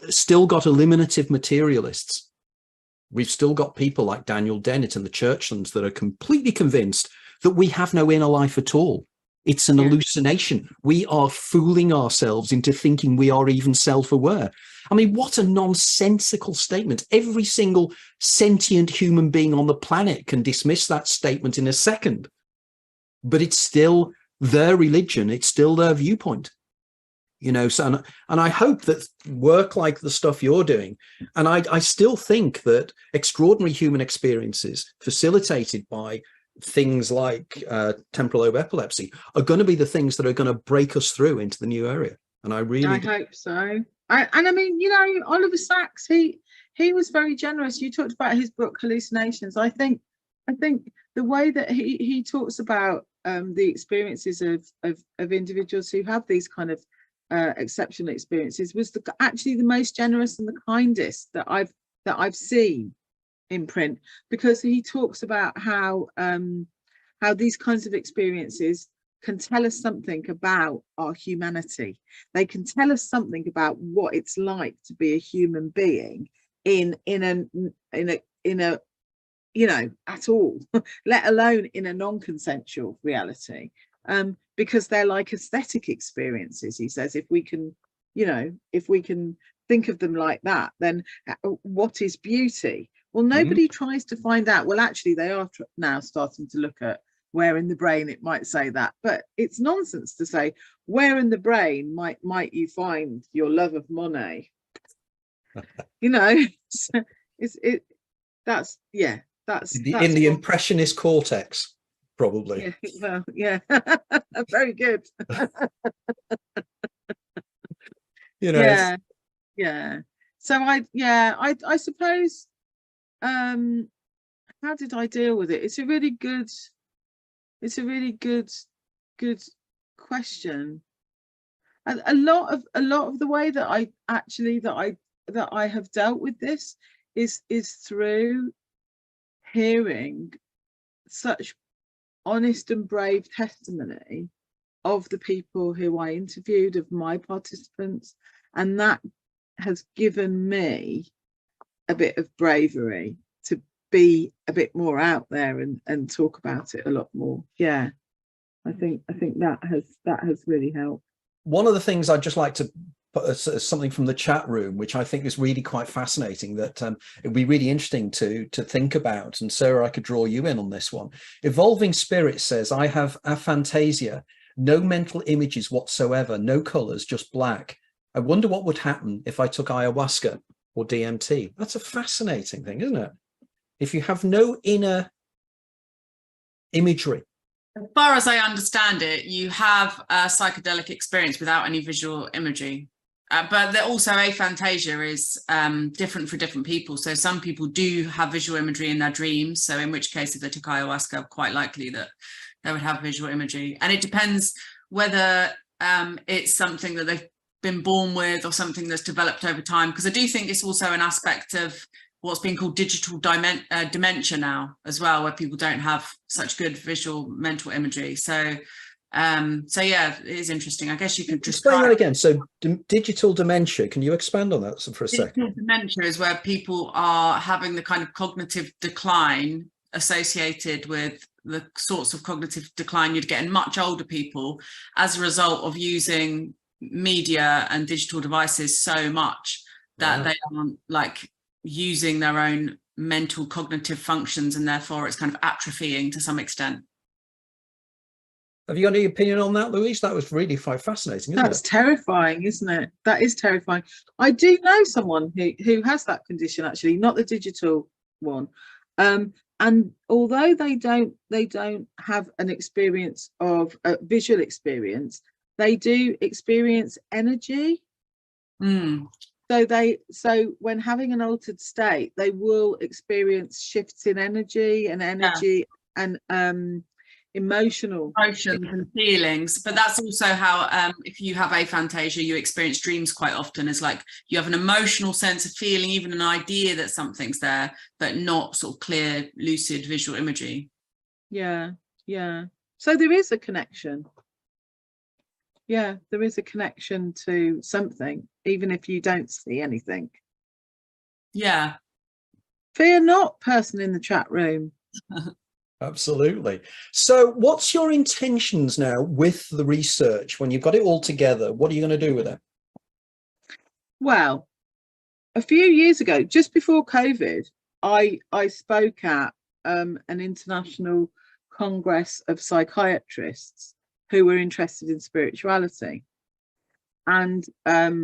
still got eliminative materialists. We've still got people like Daniel Dennett and the Churchlands that are completely convinced that we have no inner life at all. It's an hallucination. We are fooling ourselves into thinking we are even self-aware. I mean, what a nonsensical statement. Every single sentient human being on the planet can dismiss that statement in a second. But it's still their religion. It's still their viewpoint. So, and I hope that work like the stuff you're doing, and I still think that extraordinary human experiences facilitated by things like temporal lobe epilepsy are going to be the things that are going to break us through into the new area. And I hope so. I mean, Oliver Sacks, he was very generous. You talked about his book Hallucinations. I think the way that he talks about the experiences of individuals who have these kind of exceptional experiences was actually the most generous and the kindest that I've seen in print, because he talks about how these kinds of experiences can tell us something about our humanity. They can tell us something about what it's like to be a human being in a at all, let alone in a non-consensual reality. Because they're like aesthetic experiences, he says. If we can think of them like that, then what is beauty? Well, nobody tries to find out. Well, actually, they are now starting to look at where in the brain it might say that, but it's nonsense to say where in the brain might you find your love of Monet. That's in the impressionist cortex. Probably. Yeah, very good. So I suppose, how did I deal with it? It's a really good question. And a lot of the way that I have dealt with this is through hearing such honest and brave testimony of the people who I interviewed, of my participants, and that has given me a bit of bravery to be a bit more out there and talk about it a lot more. I think that has really helped. One of the things I'd just like to put something from the chat room, which I think is really quite fascinating, that it'd be really interesting to think about. And Sarah, I could draw you in on this one. Evolving Spirit says, I have aphantasia, no mental images whatsoever, no colors, just black. I wonder what would happen if I took ayahuasca or DMT. That's a fascinating thing, isn't it? If you have no inner imagery. As far as I understand it, you have a psychedelic experience without any visual imagery. But also aphantasia is different for different people. So some people do have visual imagery in their dreams. So in which case, if they took ayahuasca, quite likely that they would have visual imagery. And it depends whether it's something that they've been born with or something that's developed over time? Because I do think it's also an aspect of what's being called digital dementia now as well, where people don't have such good visual mental imagery. So yeah, it is interesting. I guess you could just explain that again. So digital dementia, can you expand on that for a second? Digital dementia is where people are having the kind of cognitive decline associated with the sorts of cognitive decline you'd get in much older people as a result of using media and digital devices so much that they aren't like using their own mental cognitive functions, and therefore it's kind of atrophying to some extent. Have you got any opinion on that, Louise? That was really quite fascinating, isn't That's terrifying, isn't it? That is terrifying. I do know someone who has that condition, actually, not the digital one. And although they don't have an experience of a visual experience, they do experience energy. So when having an altered state, they will experience shifts in energy and and emotions and feelings. But that's also how if you have aphantasia, you experience dreams quite often. It's like you have an emotional sense of feeling, even an idea that something's there, but not sort of clear, lucid visual imagery. Yeah. So there is a connection. Yeah, there is a connection to something, even if you don't see anything. Yeah. Fear not, person in the chat room. Absolutely. So what's your intentions now with the research? When you've got it all together, what are you going to do with it? Well, a few years ago, just before COVID, I spoke at an international congress of psychiatrists who were interested in spirituality. And part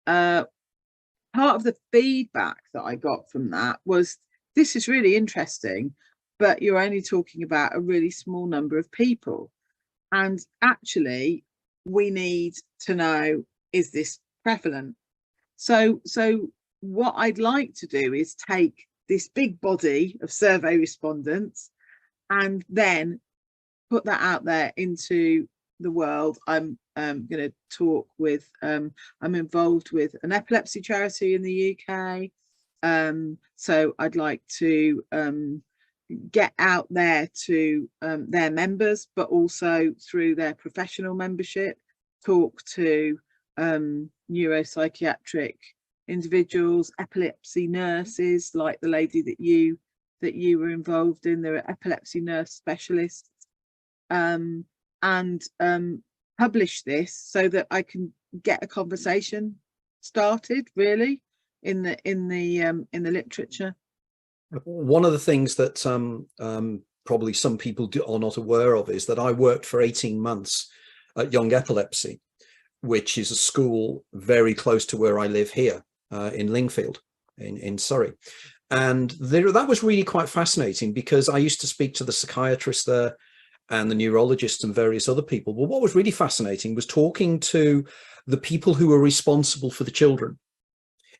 of the feedback that I got from that was, this is really interesting, but you're only talking about a really small number of people. And actually, we need to know, is this prevalent? So what I'd like to do is take this big body of survey respondents and then put that out there into the world. I'm going to talk with, I'm involved with an epilepsy charity in the UK. So I'd like to get out there to their members, but also through their professional membership, talk to neuropsychiatric individuals, epilepsy nurses, like the lady that you were involved in. There are epilepsy nurse specialists, and publish this so that I can get a conversation started, really, in the literature. One of the things that probably some people are not aware of is that I worked for 18 months at Young Epilepsy, which is a school very close to where I live here in Lingfield in Surrey. And that was really quite fascinating, because I used to speak to the psychiatrist there and the neurologists and various other people. But what was really fascinating was talking to the people who were responsible for the children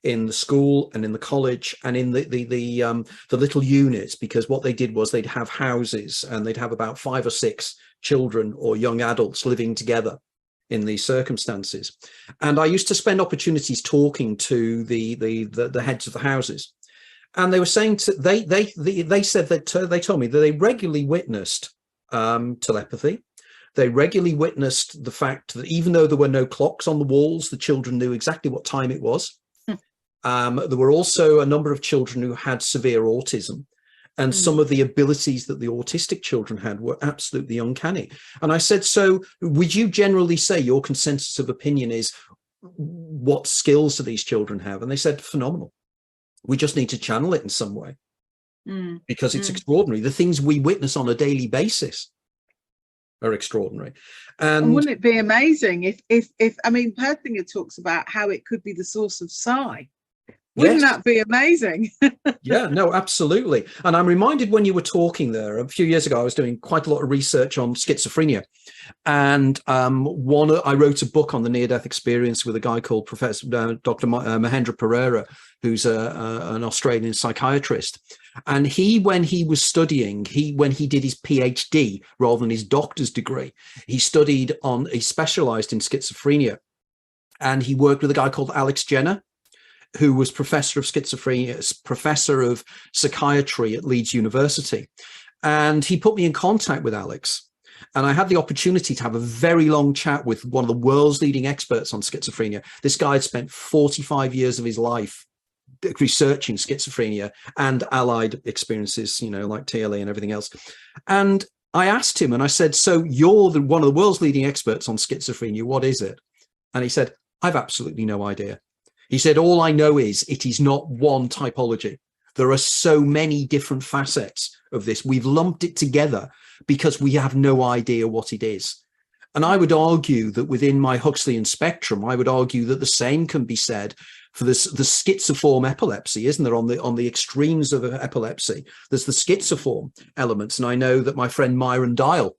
in the school and in the college and in the little units, because what they did was they'd have houses and they'd have about 5 or 6 children or young adults living together in these circumstances. And I used to spend opportunities talking to the heads of the houses, and they were saying they said that they told me that they regularly witnessed telepathy. They regularly witnessed the fact that even though there were no clocks on the walls, the children knew exactly what time it was. There were also a number of children who had severe autism, and some of the abilities that the autistic children had were absolutely uncanny. And I said, so would you generally say your consensus of opinion is, what skills do these children have? And they said, phenomenal. We just need to channel it in some way, because it's extraordinary. The things we witness on a daily basis are extraordinary. And wouldn't it be amazing if I mean, Perthinger talks about how it could be the source of psi. Wouldn't that be amazing? Yeah, no, absolutely. And I'm reminded, when you were talking there a few years ago, I was doing quite a lot of research on schizophrenia. And I wrote a book on the near-death experience with a guy called Professor Dr. Mahendra Pereira, who's an Australian psychiatrist. And when he was studying, when he did his PhD rather than his doctor's degree, he specialized in schizophrenia. and he worked with a guy called Alex Jenner, who was professor of schizophrenia, professor of psychiatry at Leeds University. And he put me in contact with Alex. And I had the opportunity to have a very long chat with one of the world's leading experts on schizophrenia. This guy had spent 45 years of his life researching schizophrenia and allied experiences, you know, like TLE and everything else. And I asked him, and I said, so you're one of the world's leading experts on schizophrenia. What is it? And he said, I've absolutely no idea. He said, all I know is it is not one typology. There are so many different facets of this. We've lumped it together because we have no idea what it is. And I would argue that within my Huxleyan spectrum, I would argue that the same can be said for this, the schizoform epilepsy, isn't there? On the extremes of epilepsy, there's the schizoform elements. And I know that my friend Myron Dial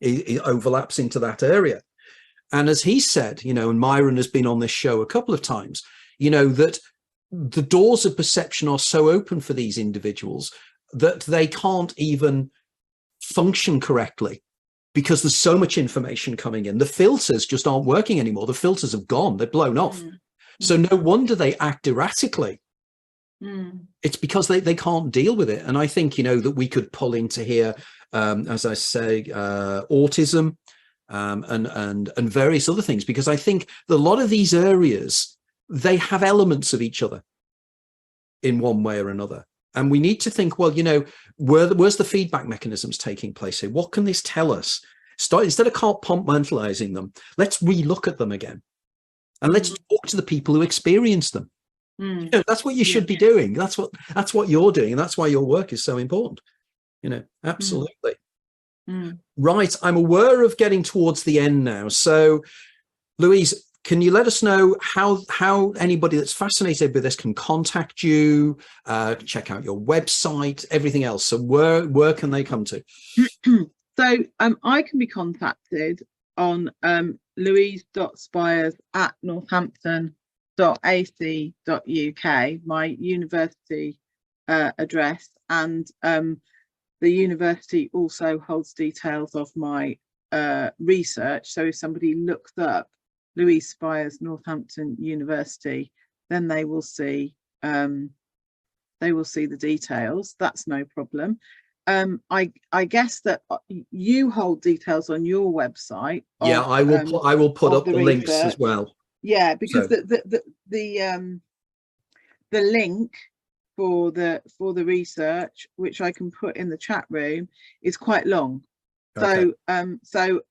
it overlaps into that area. And as he said, you know, and Myron has been on this show a couple of times, you know, that the doors of perception are so open for these individuals that they can't even function correctly because there's so much information coming in. The filters just aren't working anymore. The filters have gone, they're blown off. So no wonder they act erratically. It's because they can't deal with it. And I think, you know, that we could pull into here, as I say, autism and various other things, because I think that a lot of these areas, they have elements of each other in one way or another. And we need to think, well, you know, where's the feedback mechanisms taking place here? What can this tell us? Instead of compartmentalizing them, let's relook at them again. And let's talk to the people who experience them. You know, that's what you should be doing. That's what you're doing. And that's why your work is so important. You know, absolutely. Right. I'm aware of getting towards the end now. So, Louise, can you let us know how anybody that's fascinated with this can contact you, check out your website, everything else? So where can they come to? So I can be contacted on louise.spiers@northampton.ac.uk, my university address, and the university also holds details of my research. So if somebody looks up Louise Spiers, Northampton University, then they will see the details. That's no problem. I guess that you hold details on your website. Yeah, I will put up the links as well. Yeah, because the link for the research, which I can put in the chat room, is quite long. Okay. So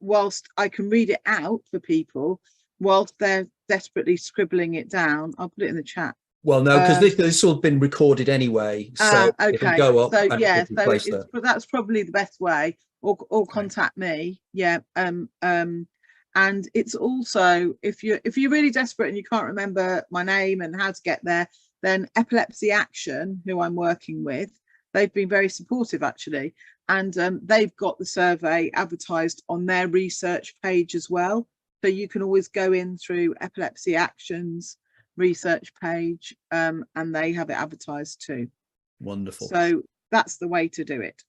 whilst I can read it out for people, whilst they're desperately scribbling it down, I'll put it in the chat. Well, no, because this has all been recorded anyway, so okay. Go up. So yeah, that's probably the best way, or contact me. Yeah, and it's also, if you're really desperate and you can't remember my name and how to get there, then Epilepsy Action, who I'm working with, they've been very supportive actually, and they've got the survey advertised on their research page as well. So you can always go in through Epilepsy Action's research page, and they have it advertised too. Wonderful. So that's the way to do it.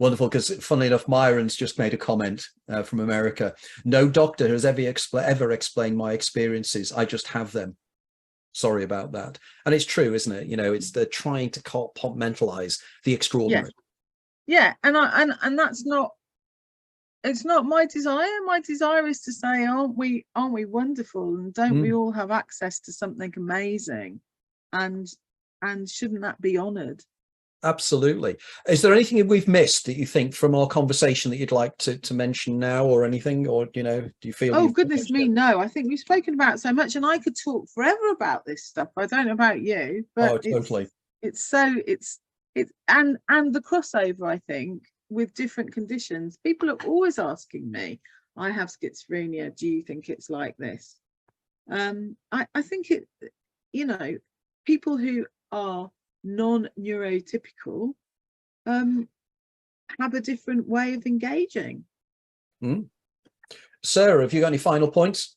Wonderful, because funnily enough, Myron's just made a comment from America. No doctor has ever explained my experiences. I just have them. Sorry about that. And it's true, isn't it? You know, it's they're trying to compartmentalize the extraordinary. Yeah, and that's not. It's not my desire. My desire is to say, aren't we wonderful, and don't we all have access to something amazing, and shouldn't that be honoured? Absolutely. Is there anything that we've missed that you think from our conversation that you'd like to mention now, or anything, or you know, do you feel? Oh goodness me, no. I think we've spoken about so much, and I could talk forever about this stuff. I don't know about you, but totally. It's and the crossover, I think, with different conditions. People are always asking me, I have schizophrenia, do you think it's like this? I think it, you know, people who are non-neurotypical have a different way of engaging. Sarah, have you got any final points?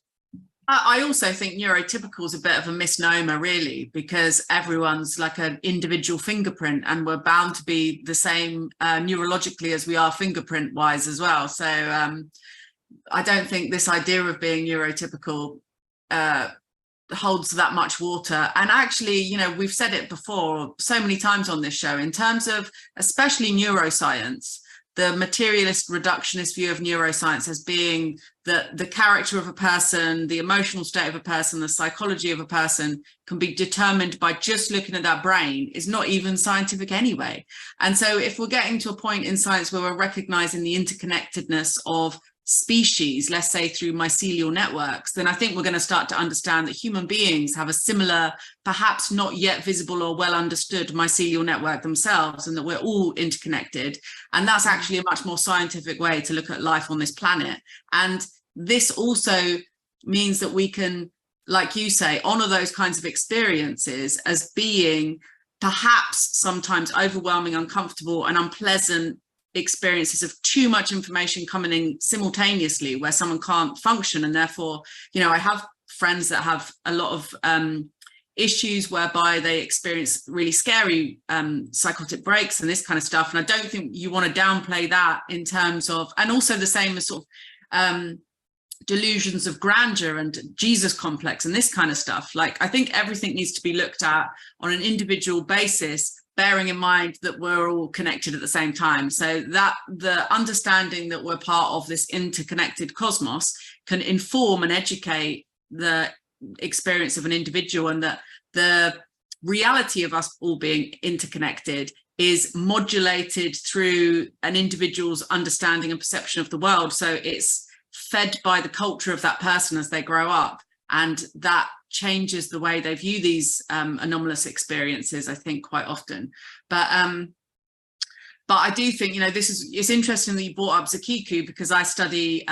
I also think neurotypical is a bit of a misnomer, really, because everyone's like an individual fingerprint, and we're bound to be the same neurologically as we are fingerprint wise as well. So I don't think this idea of being neurotypical holds that much water. And actually, you know, we've said it before so many times on this show, in terms of especially neuroscience, the materialist reductionist view of neuroscience as being that the character of a person, the emotional state of a person, the psychology of a person can be determined by just looking at that brain is not even scientific anyway. And so if we're getting to a point in science where we're recognizing the interconnectedness of species, let's say through mycelial networks, then I think we're going to start to understand that human beings have a similar, perhaps not yet visible or well understood mycelial network themselves, and that we're all interconnected. And that's actually a much more scientific way to look at life on this planet. And this also means that we can, like you say, honor those kinds of experiences as being perhaps sometimes overwhelming, uncomfortable, and unpleasant experiences of too much information coming in simultaneously, where someone can't function. And therefore, you know, I have friends that have a lot of issues whereby they experience really scary psychotic breaks and this kind of stuff. And I don't think you want to downplay that in terms of, and also the same as sort of delusions of grandeur and Jesus complex and this kind of stuff. Like, I think everything needs to be looked at on an individual basis, bearing in mind that we're all connected at the same time, so that the understanding that we're part of this interconnected cosmos can inform and educate the experience of an individual, and that the reality of us all being interconnected is modulated through an individual's understanding and perception of the world. So it's fed by the culture of that person as they grow up, and that changes the way they view these anomalous experiences, I think, quite often. But I do think, you know, it's interesting that you brought up Zakiku, because I study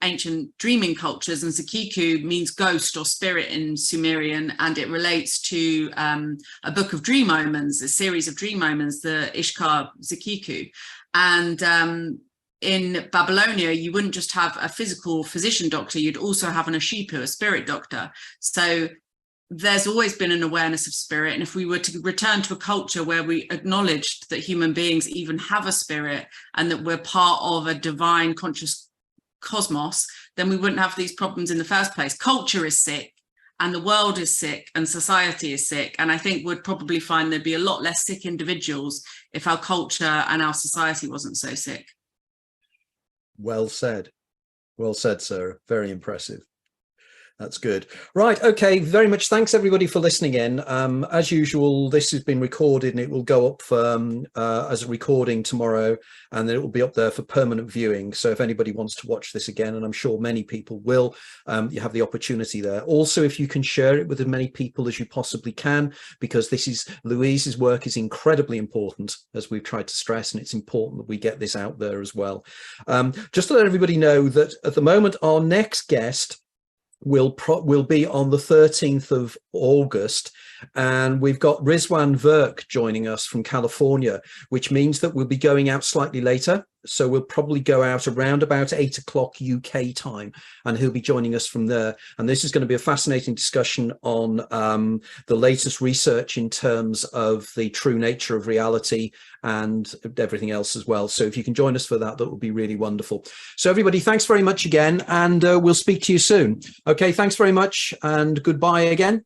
ancient dreaming cultures, and Zakiku means ghost or spirit in Sumerian, and it relates to a book of dream omens, a series of dream omens, the Ishkar Zakiku. And in Babylonia, you wouldn't just have a physical physician doctor, you'd also have an Ashipu, a spirit doctor. So there's always been an awareness of spirit. And if we were to return to a culture where we acknowledged that human beings even have a spirit and that we're part of a divine conscious cosmos, then we wouldn't have these problems in the first place. Culture is sick, and the world is sick, and society is sick. And I think we'd probably find there'd be a lot less sick individuals if our culture and our society wasn't so sick. Well said, Sarah. Very impressive. That's good. Right. Okay. Very much thanks, everybody, for listening in. As usual, this has been recorded and it will go up as a recording tomorrow, and then it will be up there for permanent viewing. So if anybody wants to watch this again, and I'm sure many people will, you have the opportunity there. Also, if you can share it with as many people as you possibly can, because Louise's work is incredibly important, as we've tried to stress, and it's important that we get this out there as well. Just to let everybody know that at the moment, our next guest will be on the 13th of August, and we've got Rizwan Virk joining us from California, which means that we'll be going out slightly later. So we'll probably go out around about 8 o'clock UK time, and he'll be joining us from there. And this is going to be a fascinating discussion on the latest research in terms of the true nature of reality and everything else as well. So if you can join us for that, that would be really wonderful. So everybody, thanks very much again, and we'll speak to you soon. Okay, thanks very much, and goodbye again.